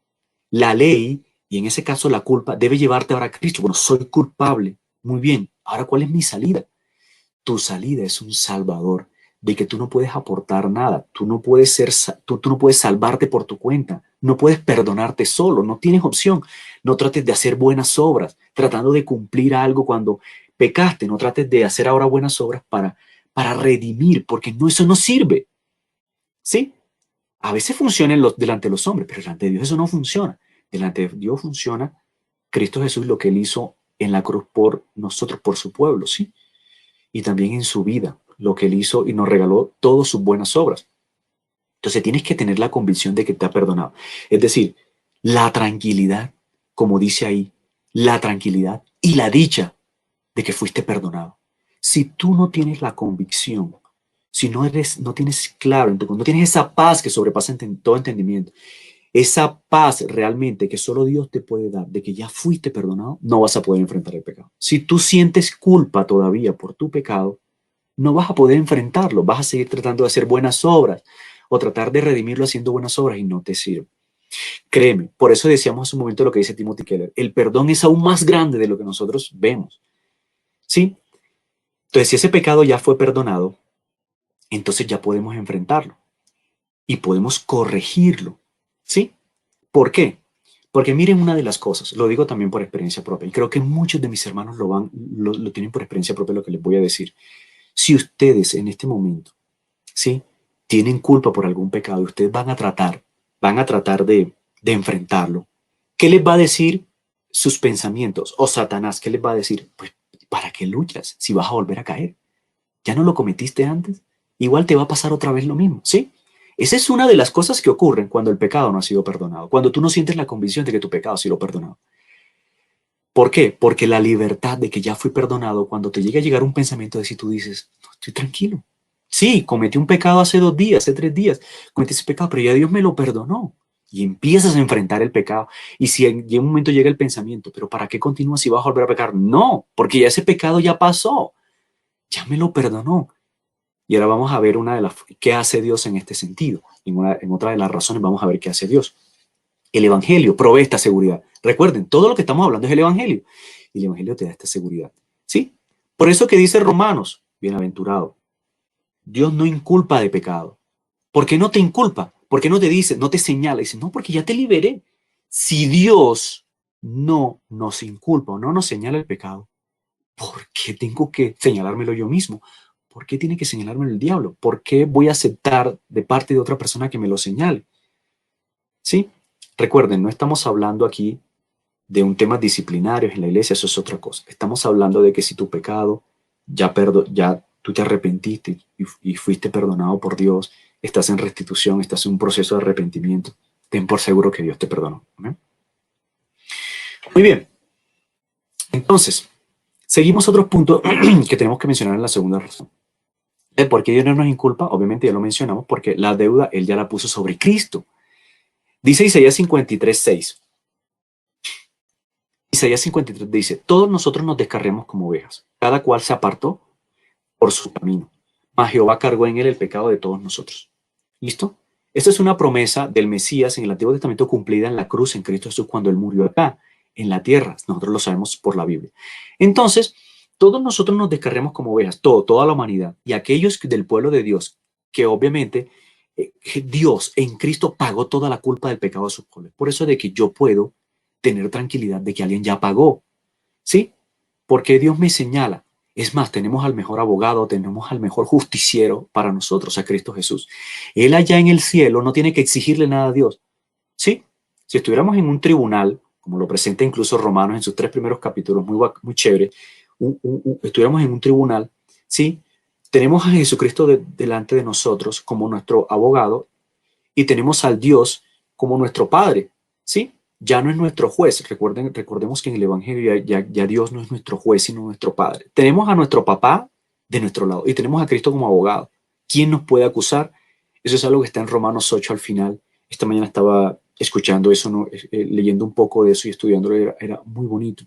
La ley, y en ese caso la culpa, debe llevarte ahora a Cristo. Bueno, soy culpable. Muy bien. Ahora, ¿cuál es mi salida? Tu salida es un salvador, de que tú no puedes aportar nada, tú no puedes tú no puedes salvarte por tu cuenta, no puedes perdonarte solo, no tienes opción. No trates de hacer buenas obras, tratando de cumplir algo cuando pecaste, no trates de hacer ahora buenas obras para redimir, porque no, eso no sirve, ¿sí? A veces funciona delante de los hombres, pero delante de Dios eso no funciona. Delante de Dios funciona Cristo Jesús, lo que él hizo en la cruz por nosotros, por su pueblo, ¿sí? Y también en su vida, lo que él hizo y nos regaló todas sus buenas obras. Entonces tienes que tener la convicción de que te ha perdonado. Es decir, la tranquilidad, como dice ahí, la tranquilidad y la dicha de que fuiste perdonado. Si tú no tienes la convicción, si no tienes claro, no tienes esa paz que sobrepasa todo entendimiento, esa paz realmente que solo Dios te puede dar, de que ya fuiste perdonado, no vas a poder enfrentar el pecado. Si tú sientes culpa todavía por tu pecado, no vas a poder enfrentarlo, vas a seguir tratando de hacer buenas obras o tratar de redimirlo haciendo buenas obras y no te sirve. Créeme, por eso decíamos hace un momento lo que dice Timothy Keller, el perdón es aún más grande de lo que nosotros vemos, ¿sí? Entonces, si ese pecado ya fue perdonado, entonces ya podemos enfrentarlo y podemos corregirlo, ¿sí? ¿Por qué? Porque miren una de las cosas, lo digo también por experiencia propia, y creo que muchos de mis hermanos lo tienen por experiencia propia lo que les voy a decir. Si ustedes en este momento, ¿sí? Tienen culpa por algún pecado y ustedes van a tratar de enfrentarlo, ¿qué les va a decir sus pensamientos? O Satanás, ¿qué les va a decir? Pues, ¿para qué luchas si vas a volver a caer? ¿Ya no lo cometiste antes? Igual te va a pasar otra vez lo mismo, ¿sí? Esa es una de las cosas que ocurren cuando el pecado no ha sido perdonado, cuando tú no sientes la convicción de que tu pecado ha sido perdonado. ¿Por qué? Porque la libertad de que ya fui perdonado, cuando te llega a llegar un pensamiento de si tú dices, no, estoy tranquilo. Sí, cometí un pecado hace 2 días, hace 3 días, cometí ese pecado, pero ya Dios me lo perdonó. Y empiezas a enfrentar el pecado. Y si en un momento llega el pensamiento, pero ¿para qué continúas si vas a volver a pecar? No, porque ya ese pecado ya pasó, ya me lo perdonó. Y ahora vamos a ver qué hace Dios en este sentido. En otra de las razones vamos a ver qué hace Dios. El Evangelio provee esta seguridad. Recuerden, todo lo que estamos hablando es el Evangelio. Y el Evangelio te da esta seguridad. ¿Sí? Por eso que dice Romanos, bienaventurado, Dios no inculpa de pecado. ¿Por qué no te inculpa? ¿Por qué no te dice, no te señala? Dice, no, porque ya te liberé. Si Dios no nos inculpa o no nos señala el pecado, ¿por qué tengo que señalármelo yo mismo? ¿Por qué tiene que señalármelo el diablo? ¿Por qué voy a aceptar de parte de otra persona que me lo señale? ¿Sí? Recuerden, no estamos hablando aquí de un tema disciplinario en la iglesia, eso es otra cosa. Estamos hablando de que si tu pecado ya tú te arrepentiste y fuiste perdonado por Dios, estás en restitución, estás en un proceso de arrepentimiento, ten por seguro que Dios te perdonó. ¿Okay? Muy bien. Entonces, seguimos otro punto que tenemos que mencionar en la segunda razón. ¿Por qué Dios no nos inculpa? Obviamente ya lo mencionamos, porque la deuda Él ya la puso sobre Cristo. Dice Isaías 53:6. Isaías 53 dice, todos nosotros nos descarriamos como ovejas, cada cual se apartó por su camino, mas Jehová cargó en él el pecado de todos nosotros. ¿Listo? Esta es una promesa del Mesías en el Antiguo Testamento cumplida en la cruz en Cristo Jesús cuando él murió acá, en la tierra. Nosotros lo sabemos por la Biblia. Entonces, todos nosotros nos descarriamos como ovejas, toda la humanidad, y aquellos del pueblo de Dios, que obviamente Dios en Cristo pagó toda la culpa del pecado de su pueblo. Por eso de que yo puedo tener tranquilidad de que alguien ya pagó, ¿sí? Porque Dios me señala. Es más, tenemos al mejor abogado, tenemos al mejor justiciero para nosotros, a Cristo Jesús. Él allá en el cielo no tiene que exigirle nada a Dios. Sí, si estuviéramos en un tribunal, como lo presenta incluso Romanos en sus 3 primeros capítulos, muy chévere, estuviéramos en un tribunal, sí, tenemos a Jesucristo delante de nosotros como nuestro abogado y tenemos al Dios como nuestro Padre, sí, ya no es nuestro juez. Recordemos que en el Evangelio ya Dios no es nuestro juez, sino nuestro Padre. Tenemos a nuestro papá de nuestro lado y tenemos a Cristo como abogado. ¿Quién nos puede acusar? Eso es algo que está en Romanos 8 al final. Esta mañana estaba escuchando eso, ¿no? Leyendo un poco de eso y estudiándolo, era muy bonito.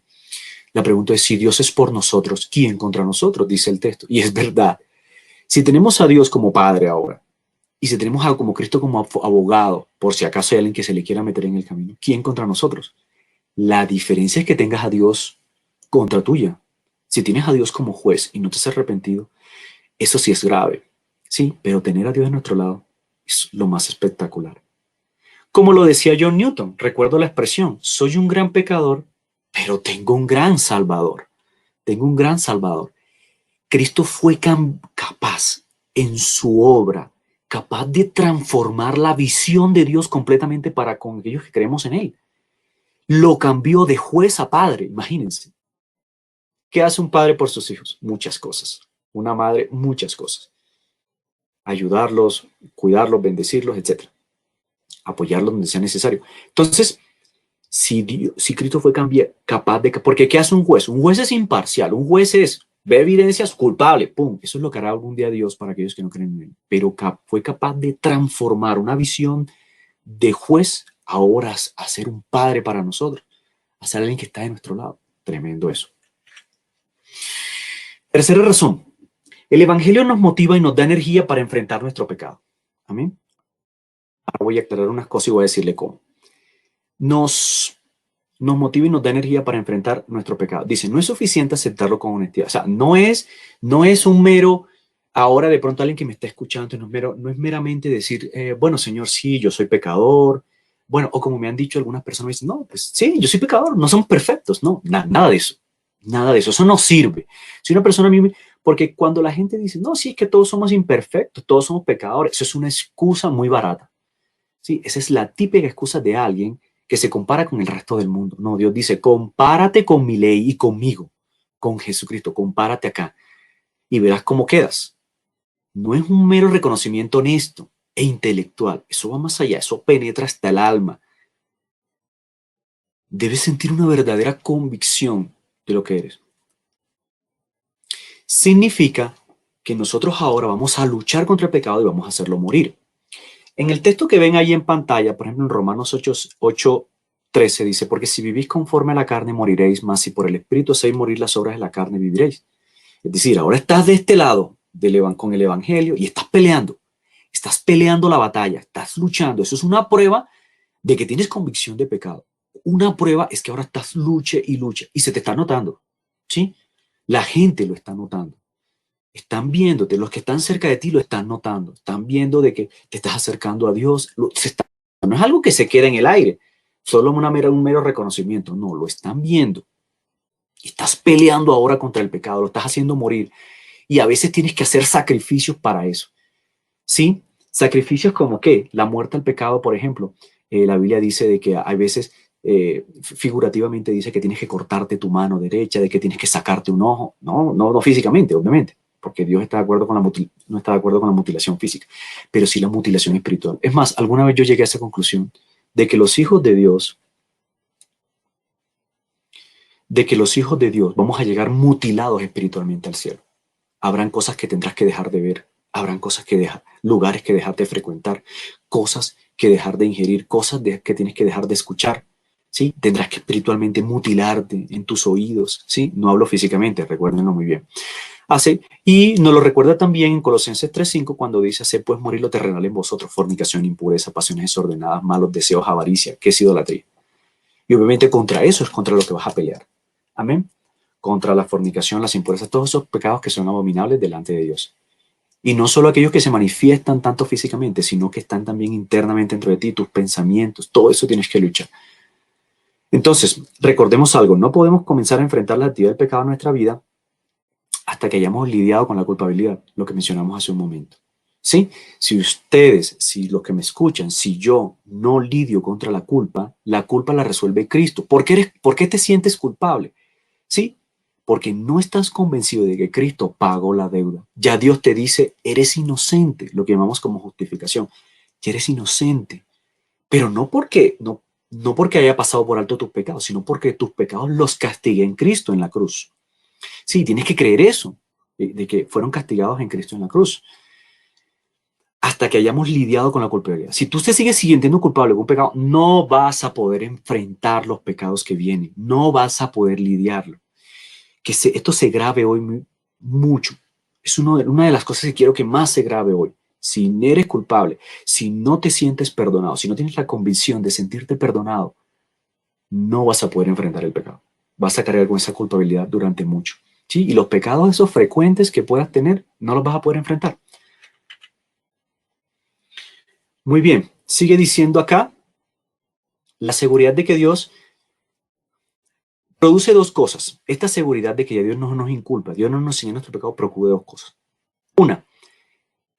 La pregunta es, si Dios es por nosotros, ¿quién contra nosotros? Dice el texto. Y es verdad. Si tenemos a Dios como Padre ahora, y si tenemos a como Cristo como abogado, por si acaso hay alguien que se le quiera meter en el camino, ¿quién contra nosotros? La diferencia es que tengas a Dios contra tuya. Si tienes a Dios como juez y no te has arrepentido, eso sí es grave. Sí, pero tener a Dios a nuestro lado es lo más espectacular. Como lo decía John Newton, recuerdo la expresión, soy un gran pecador, pero tengo un gran Salvador. Tengo un gran Salvador. Cristo fue capaz en su obra, capaz de transformar la visión de Dios completamente para con aquellos que creemos en Él. Lo cambió de juez a padre, imagínense. ¿Qué hace un padre por sus hijos? Muchas cosas. Una madre, muchas cosas. Ayudarlos, cuidarlos, bendecirlos, etcétera. Apoyarlos donde sea necesario. Entonces, si Cristo fue capaz de... Porque ¿qué hace un juez? Un juez es imparcial, un juez ve evidencias, culpable, pum. Eso es lo que hará algún día Dios para aquellos que no creen en él. Pero fue capaz de transformar una visión de juez ahora a ser un padre para nosotros, a ser alguien que está de nuestro lado. Tremendo eso. Tercera razón. El Evangelio nos motiva y nos da energía para enfrentar nuestro pecado. Amén. Ahora voy a aclarar unas cosas y voy a decirle cómo. Nos motiva y nos da energía para enfrentar nuestro pecado. Dice, no es suficiente aceptarlo con honestidad. O sea, no es un mero, ahora de pronto alguien que me está escuchando, no es meramente decir, bueno, Señor, sí, yo soy pecador. Bueno, o como me han dicho algunas personas, me dicen, no, pues sí, yo soy pecador, no somos perfectos. No, nada de eso. Nada de eso. Eso no sirve. Si una persona a mí porque cuando la gente dice, no, sí, es que todos somos imperfectos, todos somos pecadores, eso es una excusa muy barata. Sí, esa es la típica excusa de alguien que se compara con el resto del mundo. No, Dios dice, compárate con mi ley y conmigo, con Jesucristo, compárate acá y verás cómo quedas. No es un mero reconocimiento honesto e intelectual, eso va más allá, eso penetra hasta el alma. Debes sentir una verdadera convicción de lo que eres. Significa que nosotros ahora vamos a luchar contra el pecado y vamos a hacerlo morir. En el texto que ven ahí en pantalla, por ejemplo en Romanos 8:13 dice, porque si vivís conforme a la carne moriréis, mas si por el Espíritu hacéis morir las obras de la carne viviréis. Es decir, ahora estás de este lado con el Evangelio y estás peleando la batalla, estás luchando. Eso es una prueba de que tienes convicción de pecado. Una prueba es que ahora estás luche y se te está notando, ¿sí? La gente lo está notando. Están viéndote, los que están cerca de ti lo están notando, están viendo de que te estás acercando a Dios. No es algo que se queda en el aire, solo un mero reconocimiento, no, lo están viendo. Estás peleando ahora contra el pecado, lo estás haciendo morir y a veces tienes que hacer sacrificios para eso. ¿Sí? Sacrificios como ¿qué? La muerte al pecado, por ejemplo. La Biblia dice de que hay veces, figurativamente dice que tienes que cortarte tu mano derecha, de que tienes que sacarte un ojo. No físicamente, obviamente, porque Dios está de acuerdo con no está de acuerdo con la mutilación física, pero sí la mutilación espiritual. Es más, alguna vez yo llegué a esa conclusión de que los hijos de Dios vamos a llegar mutilados espiritualmente al cielo. Habrán cosas que tendrás que dejar de ver, habrán cosas lugares que dejar de frecuentar, cosas que dejar de ingerir, que tienes que dejar de escuchar, ¿sí? Tendrás que espiritualmente mutilarte en tus oídos, ¿sí? No hablo físicamente, recuérdenlo muy bien. Y nos lo recuerda también en Colosenses 3:5 cuando dice, hacer pues morir lo terrenal en vosotros, fornicación, impureza, pasiones desordenadas, malos deseos, avaricia, que es idolatría. Y obviamente contra eso es contra lo que vas a pelear. Amén. Contra la fornicación, las impurezas, todos esos pecados que son abominables delante de Dios. Y no solo aquellos que se manifiestan tanto físicamente, sino que están también internamente dentro de ti, tus pensamientos, todo eso tienes que luchar. Entonces, recordemos algo, no podemos comenzar a enfrentar la actividad del pecado en nuestra vida hasta que hayamos lidiado con la culpabilidad, lo que mencionamos hace un momento. ¿Sí? Si ustedes, si los que me escuchan, si yo no lidio contra la culpa la resuelve Cristo. ¿Por qué te sientes culpable? ¿Sí? Porque no estás convencido de que Cristo pagó la deuda. Ya Dios te dice, eres inocente, lo que llamamos como justificación. Ya eres inocente, pero no porque haya pasado por alto tus pecados, sino porque tus pecados los castigué en Cristo en la cruz. Sí, tienes que creer eso, de que fueron castigados en Cristo en la cruz, hasta que hayamos lidiado con la culpabilidad. Si tú te sigues sintiendo culpable con un pecado, no vas a poder enfrentar los pecados que vienen, no vas a poder lidiarlo. Esto se grave hoy mucho. Es una de las cosas que quiero que más se grabe hoy. Si eres culpable, si no te sientes perdonado, si no tienes la convicción de sentirte perdonado, no vas a poder enfrentar el pecado. Vas a cargar con esa culpabilidad durante mucho. ¿Sí? Y los pecados esos frecuentes que puedas tener, no los vas a poder enfrentar. Muy bien, sigue diciendo acá, la seguridad de que Dios produce dos cosas. Esta seguridad de que ya Dios no nos inculpa, Dios no nos enseña nuestro pecado, procura dos cosas. Una,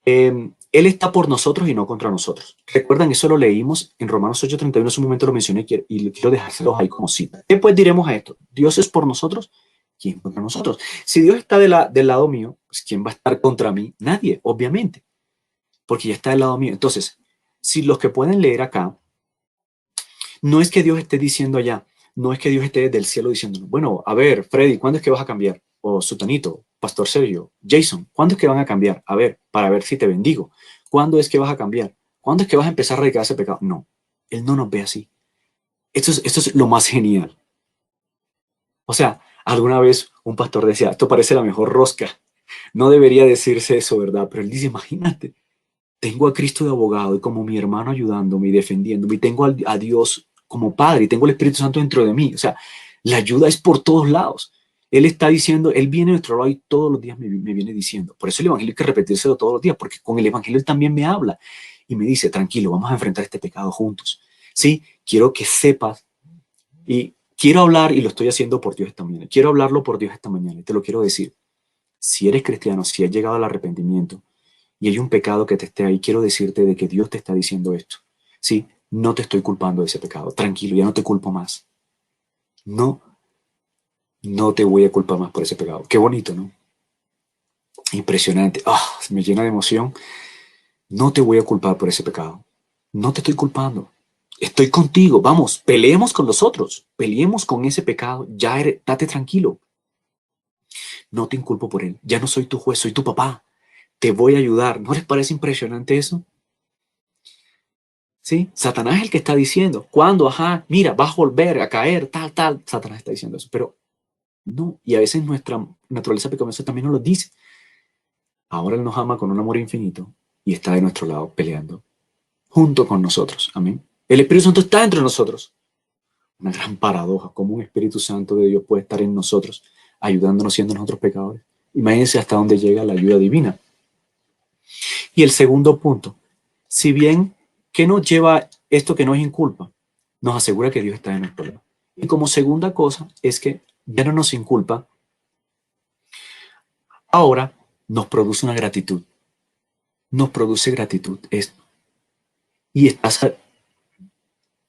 Él está por nosotros y no contra nosotros. Recuerdan, eso lo leímos en Romanos 8:31, en un momento lo mencioné y quiero dejárselos ahí como cita. ¿Qué pues diremos a esto? ¿Dios es por nosotros? ¿Quién contra nosotros? Si Dios está del lado mío, pues ¿quién va a estar contra mí? Nadie, obviamente, porque ya está del lado mío. Entonces, si los que pueden leer acá, no es que Dios esté diciendo allá, no es que Dios esté desde el cielo diciendo, bueno, a ver, Freddy, ¿cuándo es que vas a cambiar? O Sutanito, Pastor Sergio, Jason, ¿cuándo es que van a cambiar? A ver, para ver si te bendigo. ¿Cuándo es que vas a cambiar? ¿Cuándo es que vas a empezar a erradicar ese pecado? No, Él no nos ve así. Esto es lo más genial. O sea, alguna vez un pastor decía, esto parece la mejor rosca. No debería decirse eso, ¿verdad? Pero él dice, imagínate, tengo a Cristo de abogado y como mi hermano ayudándome y defendiéndome, y tengo a Dios como Padre y tengo el Espíritu Santo dentro de mí. O sea, la ayuda es por todos lados. Él está diciendo, Él viene a nuestro lado y todos los días me viene diciendo. Por eso el Evangelio hay que repetírselo todos los días, porque con el Evangelio Él también me habla y me dice, tranquilo, vamos a enfrentar este pecado juntos. Sí, quiero que sepas y quiero hablar, y lo estoy haciendo por Dios esta mañana, quiero hablarlo por Dios esta mañana y te lo quiero decir. Si eres cristiano, si has llegado al arrepentimiento, y hay un pecado que te esté ahí, quiero decirte de que Dios te está diciendo esto. Sí, no te estoy culpando de ese pecado. Tranquilo, ya no te culpo más. No, no te voy a culpar más por ese pecado. Qué bonito, ¿no? Impresionante. Me llena de emoción. No te voy a culpar por ese pecado. No te estoy culpando. Estoy contigo. Vamos, peleemos con los otros. Peleemos con ese pecado. Date tranquilo. No te inculpo por él. Ya no soy tu juez, soy tu papá. Te voy a ayudar. ¿No les parece impresionante eso? ¿Sí? Satanás es el que está diciendo, ¿cuándo? Ajá, mira, vas a volver a caer, tal, tal. Satanás está diciendo eso, pero no. Y a veces nuestra naturaleza pecaminosa también nos lo dice. Ahora Él nos ama con un amor infinito y está de nuestro lado peleando, junto con nosotros. Amén. El Espíritu Santo está entre nosotros. Una gran paradoja, cómo un Espíritu Santo de Dios puede estar en nosotros, ayudándonos siendo nosotros pecadores. Imagínense hasta dónde llega la ayuda divina. Y el segundo punto, si bien, ¿qué nos lleva esto que nos inculpa? Nos asegura que Dios está en nuestro lado. Y como segunda cosa es que ya no nos inculpa, ahora nos produce una gratitud. Nos produce gratitud esto. Y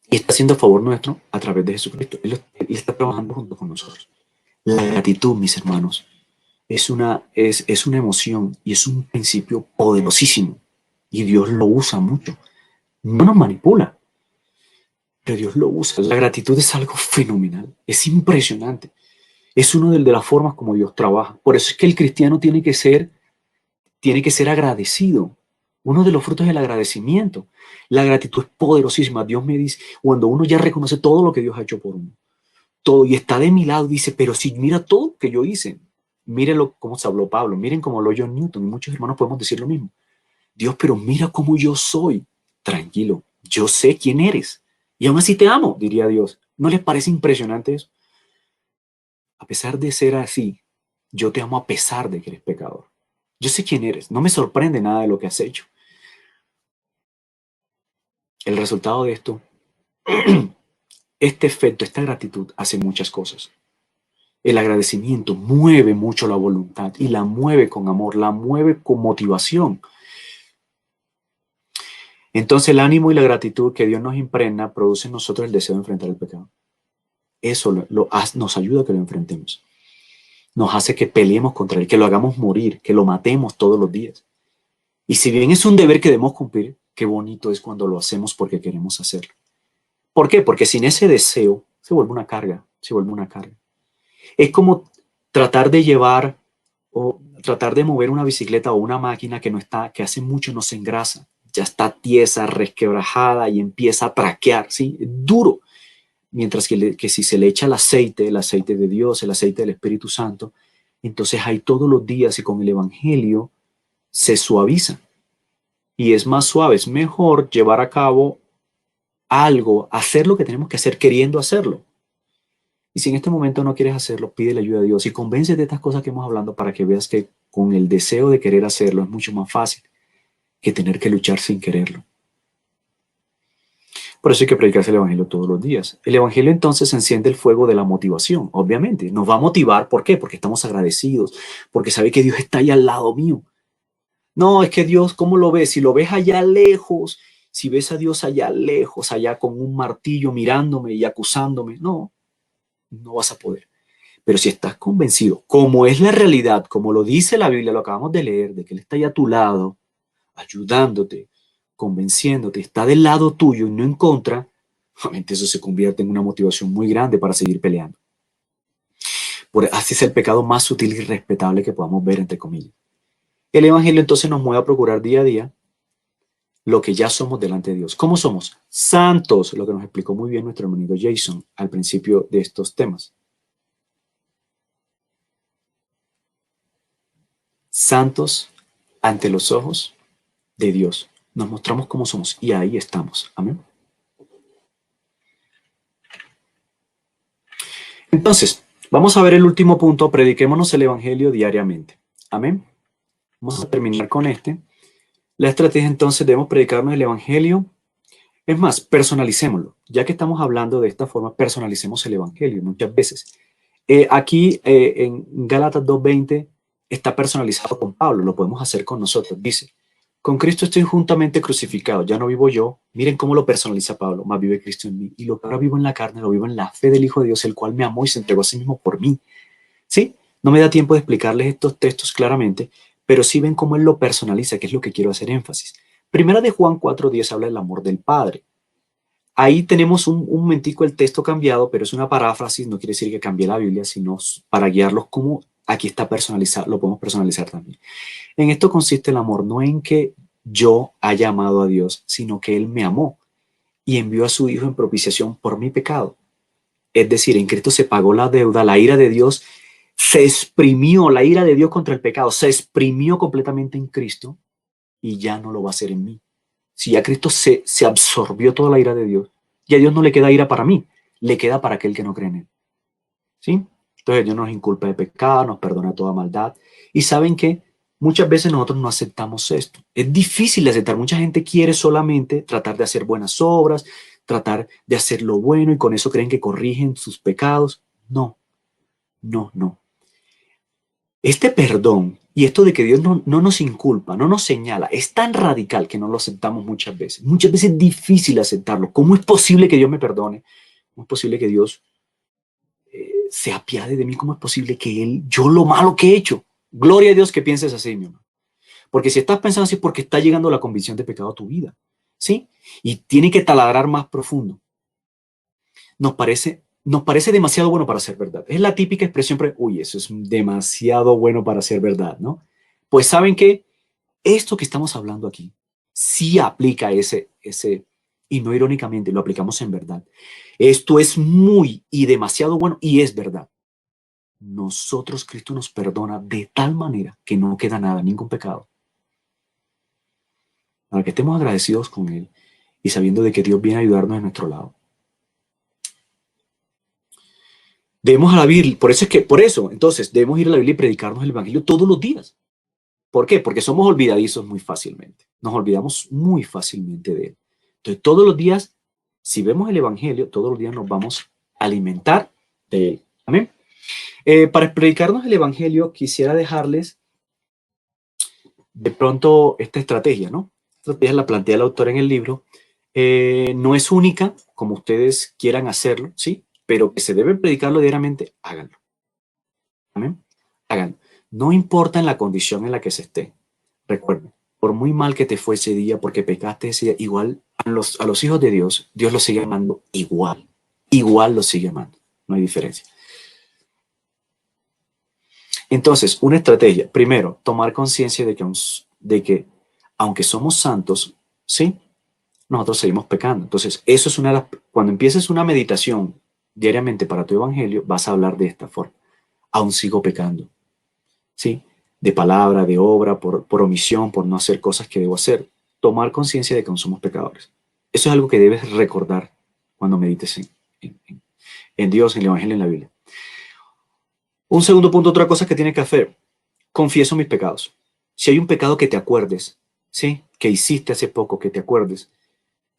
y está haciendo a favor nuestro a través de Jesucristo. Él está trabajando junto con nosotros. La gratitud, mis hermanos, es una emoción y es un principio poderosísimo. Y Dios lo usa mucho. No nos manipula, pero Dios lo usa. La gratitud es algo fenomenal, es impresionante. Es una de las formas como Dios trabaja. Por eso es que el cristiano tiene que ser agradecido. Uno de los frutos es el agradecimiento. La gratitud es poderosísima. Dios me dice, cuando uno ya reconoce todo lo que Dios ha hecho por uno, todo, y está de mi lado, dice, pero si mira todo lo que yo hice, mírenlo cómo se habló Pablo, miren cómo habló John Newton, y muchos hermanos podemos decir lo mismo. Dios, pero mira cómo yo soy. Tranquilo, yo sé quién eres. Y aún así te amo, diría Dios. ¿No les parece impresionante eso? A pesar de ser así, yo te amo a pesar de que eres pecador. Yo sé quién eres. No me sorprende nada de lo que has hecho. El resultado de esto, este efecto, esta gratitud, hace muchas cosas. El agradecimiento mueve mucho la voluntad y la mueve con amor, la mueve con motivación. Entonces el ánimo y la gratitud que Dios nos impregna produce en nosotros el deseo de enfrentar el pecado. Eso nos ayuda a que lo enfrentemos. Nos hace que peleemos contra él, que lo hagamos morir, que lo matemos todos los días. Y si bien es un deber que debemos cumplir, qué bonito es cuando lo hacemos porque queremos hacerlo. ¿Por qué? Porque sin ese deseo se vuelve una carga, se vuelve una carga. Es como tratar de llevar o tratar de mover una bicicleta o una máquina que no está, que hace mucho no se engrasa, ya está tiesa, resquebrajada y empieza a traquear, ¿sí? Es duro. Mientras que si se le echa el aceite de Dios, el aceite del Espíritu Santo, entonces hay todos los días y con el Evangelio se suaviza y es más suave, es mejor llevar a cabo algo, hacer lo que tenemos que hacer queriendo hacerlo. Y si en este momento no quieres hacerlo, pide la ayuda de Dios y convence de estas cosas que hemos hablado para que veas que con el deseo de querer hacerlo es mucho más fácil que tener que luchar sin quererlo. Por eso hay que predicarse el Evangelio todos los días. El Evangelio entonces enciende el fuego de la motivación, obviamente. Nos va a motivar, ¿por qué? Porque estamos agradecidos, porque sabe que Dios está ahí al lado mío. No, es que Dios, ¿cómo lo ves? Si lo ves allá lejos, si ves a Dios allá lejos, allá con un martillo mirándome y acusándome, no, no vas a poder. Pero si estás convencido, como es la realidad, como lo dice la Biblia, lo acabamos de leer, de que Él está ahí a tu lado, ayudándote, convenciéndote, está del lado tuyo y no en contra, obviamente eso se convierte en una motivación muy grande para seguir peleando. Así es el pecado más sutil y respetable que podamos ver, entre comillas. El Evangelio entonces nos mueve a procurar día a día lo que ya somos delante de Dios. ¿Cómo somos? Santos, lo que nos explicó muy bien nuestro hermanito Jason al principio de estos temas. Santos ante los ojos de Dios. Nos mostramos como somos y ahí estamos. Amén. Entonces, vamos a ver el último punto. Prediquémonos el Evangelio diariamente. Amén. Vamos a terminar con este. La estrategia entonces debemos predicarnos el Evangelio. Es más, personalicémoslo. Ya que estamos hablando de esta forma, personalicemos el Evangelio muchas veces. Aquí en Gálatas 2:20 está personalizado con Pablo. Lo podemos hacer con nosotros. Dice, con Cristo estoy juntamente crucificado, ya no vivo yo. Miren cómo lo personaliza Pablo, más vive Cristo en mí. Y lo que ahora vivo en la carne, lo vivo en la fe del Hijo de Dios, el cual me amó y se entregó a sí mismo por mí. ¿Sí? No me da tiempo de explicarles estos textos claramente, pero sí ven cómo él lo personaliza, que es lo que quiero hacer énfasis. Primera de Juan 4:10 habla del amor del Padre. Ahí tenemos un momentico el texto cambiado, pero es una paráfrasis, no quiere decir que cambie la Biblia, sino para guiarlos como aquí está personalizado, lo podemos personalizar también. En esto consiste el amor, no en que yo haya amado a Dios, sino que Él me amó y envió a su Hijo en propiciación por mi pecado. Es decir, en Cristo se pagó la deuda, la ira de Dios se exprimió, la ira de Dios contra el pecado se exprimió completamente en Cristo y ya no lo va a hacer en mí. Si ya Cristo se absorbió toda la ira de Dios, ya a Dios no le queda ira para mí, le queda para aquel que no cree en Él. ¿Sí? Entonces Dios nos inculpa de pecado, nos perdona toda maldad. Y saben que muchas veces nosotros no aceptamos esto. Es difícil de aceptar. Mucha gente quiere solamente tratar de hacer buenas obras, tratar de hacer lo bueno y con eso creen que corrigen sus pecados. No, no, no. Este perdón y esto de que Dios no nos inculpa, no nos señala, es tan radical que no lo aceptamos muchas veces. Muchas veces es difícil aceptarlo. ¿Cómo es posible que Dios me perdone? ¿Cómo es posible que Dios se apiade de mí? ¿Cómo es posible que Él, yo lo malo que he hecho? Gloria a Dios que pienses así, mi hermano. Porque si estás pensando así es porque está llegando la convicción de pecado a tu vida. ¿Sí? Y tiene que taladrar más profundo. Nos parece demasiado bueno para ser verdad. Es la típica expresión, uy, eso es demasiado bueno para ser verdad, ¿no? Pues saben que esto que estamos hablando aquí sí aplica y no irónicamente, lo aplicamos en verdad. Esto es muy y demasiado bueno y es verdad. Nosotros, Cristo nos perdona de tal manera que no queda nada, ningún pecado. Para que estemos agradecidos con Él y sabiendo de que Dios viene a ayudarnos de nuestro lado. Debemos a la Biblia, entonces, debemos ir a la Biblia y predicarnos el Evangelio todos los días. ¿Por qué? Porque somos olvidadizos muy fácilmente. Nos olvidamos muy fácilmente de Él. Entonces, todos los días, si vemos el Evangelio, todos los días nos vamos a alimentar de Él. Amén. Para predicarnos el Evangelio, quisiera dejarles de pronto esta estrategia, ¿no? Esta estrategia la plantea el autor en el libro. No es única, como ustedes quieran hacerlo, ¿sí? Pero que se debe predicarlo diariamente, háganlo. ¿Amén? Háganlo. No importa en la condición en la que se esté. Recuerden, por muy mal que te fue ese día, porque pecaste ese día, igual a los hijos de Dios, Dios los sigue amando igual. Igual los sigue amando. No hay diferencia. Entonces, una estrategia. Primero, tomar conciencia de que aunque somos santos, ¿sí? Nosotros seguimos pecando. Entonces, eso es una de las... Cuando empieces una meditación diariamente para tu evangelio, vas a hablar de esta forma. Aún sigo pecando, ¿sí? De palabra, de obra, por omisión, por no hacer cosas que debo hacer. Tomar conciencia de que aún somos pecadores. Eso es algo que debes recordar cuando medites en Dios, en el evangelio, en la Biblia. Un segundo punto, otra cosa que tiene que hacer. Confieso mis pecados. Si hay un pecado que te acuerdes, ¿sí? Que hiciste hace poco, que te acuerdes,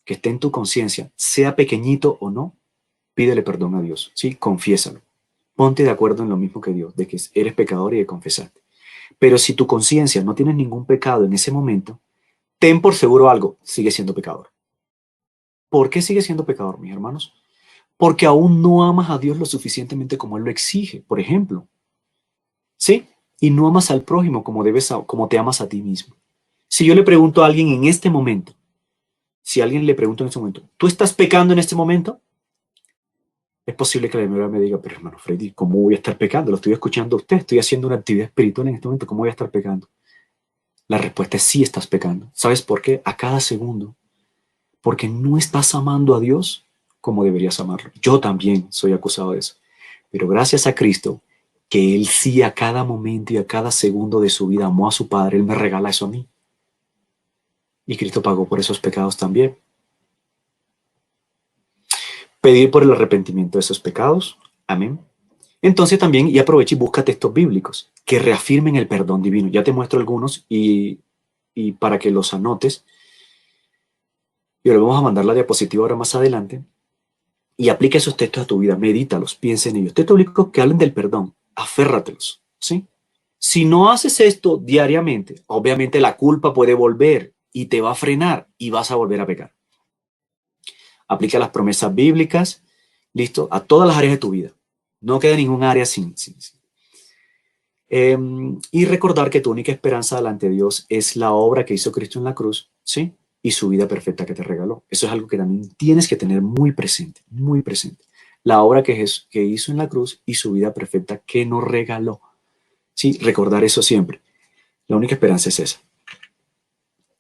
que esté en tu conciencia, sea pequeñito o no, pídele perdón a Dios, ¿sí? Confiésalo. Ponte de acuerdo en lo mismo que Dios, de que eres pecador y de confesarte. Pero si tu conciencia no tienes ningún pecado en ese momento, ten por seguro algo, sigue siendo pecador. ¿Por qué sigue siendo pecador, mis hermanos? Porque aún no amas a Dios lo suficientemente como Él lo exige, por ejemplo, ¿sí? Y no amas al prójimo como te amas a ti mismo. Si yo le pregunto a alguien en este momento, si a alguien le pregunto en este momento, ¿tú estás pecando en este momento? Es posible que la memoria me diga, pero hermano Freddy, ¿cómo voy a estar pecando? Lo estoy escuchando a usted, estoy haciendo una actividad espiritual en este momento, ¿cómo voy a estar pecando? La respuesta es sí estás pecando. ¿Sabes por qué? A cada segundo. Porque no estás amando a Dios como deberías amarlo. Yo también soy acusado de eso. Pero gracias a Cristo, que Él sí a cada momento y a cada segundo de su vida amó a su Padre, Él me regala eso a mí. Y Cristo pagó por esos pecados también. Pedir por el arrepentimiento de esos pecados. Amén. Entonces también, y aprovecha y busca textos bíblicos que reafirmen el perdón divino. Ya te muestro algunos y para que los anotes, y ahora vamos a mandar la diapositiva ahora más adelante, y aplica esos textos a tu vida, medítalos, piensa en ellos. Textos bíblicos que hablen del perdón, aférratelos, ¿sí? Si no haces esto diariamente, obviamente la culpa puede volver y te va a frenar y vas a volver a pecar. Aplica las promesas bíblicas, listo, a todas las áreas de tu vida. No queda ningún área sin. Y recordar que tu única esperanza delante de Dios es la obra que hizo Cristo en la cruz, ¿sí? Y su vida perfecta que te regaló. Eso es algo que también tienes que tener muy presente, muy presente. La obra que hizo en la cruz y su vida perfecta que nos regaló. Sí, recordar eso siempre. La única esperanza es esa.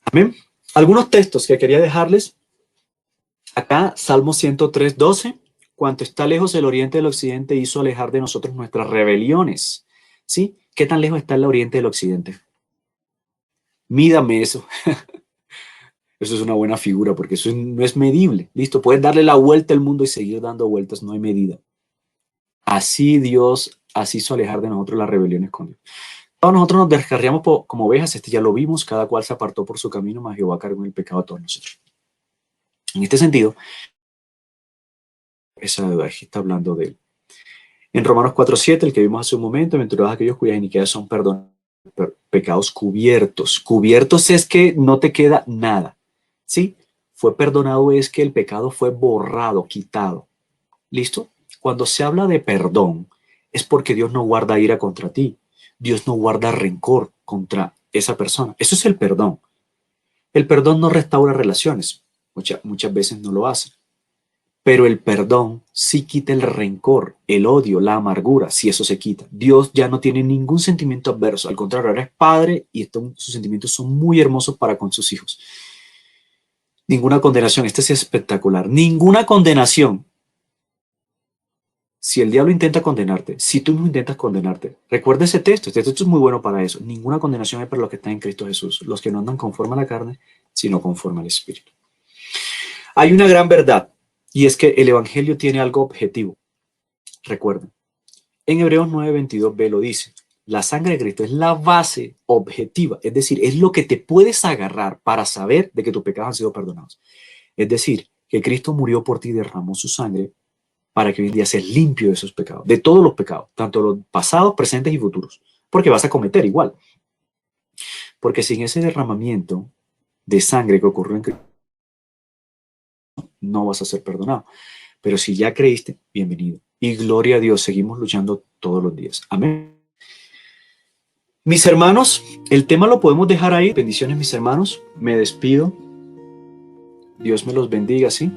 Amén. Algunos textos que quería dejarles. Acá, Salmo 103:12. Cuanto está lejos el oriente del occidente, hizo alejar de nosotros nuestras rebeliones. ¿Sí? ¿Qué tan lejos está el oriente del occidente? Mídame eso. Eso es una buena figura porque eso no es medible. Listo, puedes darle la vuelta al mundo y seguir dando vueltas, no hay medida. Así Dios, así hizo alejar de nosotros las rebeliones con Dios. Todos nosotros nos descarriamos como ovejas, ya lo vimos, cada cual se apartó por su camino, mas Jehová cargó en el pecado a todos nosotros. En este sentido, esa deuda está hablando de él. En Romanos 4:7, el que vimos hace un momento, aventurados aquellos cuyas iniquidades son perdonadas, pecados cubiertos. Cubiertos es que no te queda nada, ¿sí? Fue perdonado es que el pecado fue borrado, quitado. ¿Listo? Cuando se habla de perdón, es porque Dios no guarda ira contra ti. Dios no guarda rencor contra esa persona. Eso es el perdón. El perdón no restaura relaciones. Muchas veces no lo hace. Pero el perdón sí quita el rencor, el odio, la amargura, si eso se quita. Dios ya no tiene ningún sentimiento adverso. Al contrario, ahora es padre y sus sentimientos son muy hermosos para con sus hijos. Ninguna condenación. Este es espectacular. Ninguna condenación. Si el diablo intenta condenarte, si tú no intentas condenarte, recuerda ese texto. Este texto es muy bueno para eso. Ninguna condenación hay para los que están en Cristo Jesús, los que no andan conforme a la carne, sino conforme al Espíritu. Hay una gran verdad y es que el Evangelio tiene algo objetivo. Recuerden, en Hebreos 9:22b lo dice. La sangre de Cristo es la base objetiva, es decir, es lo que te puedes agarrar para saber de que tus pecados han sido perdonados. Es decir, que Cristo murió por ti y derramó su sangre para que hoy en día seas limpio de esos pecados, de todos los pecados, tanto los pasados, presentes y futuros, porque vas a cometer igual. Porque sin ese derramamiento de sangre que ocurrió en Cristo, no vas a ser perdonado. Pero si ya creíste, bienvenido. Y gloria a Dios, seguimos luchando todos los días. Amén. Mis hermanos, el tema lo podemos dejar ahí. Bendiciones, mis hermanos. Me despido. Dios me los bendiga, ¿sí?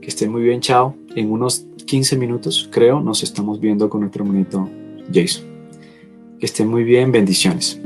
Que estén muy bien, chao. En unos 15 minutos, creo, nos estamos viendo con nuestro hermanito Jason. Que estén muy bien, bendiciones.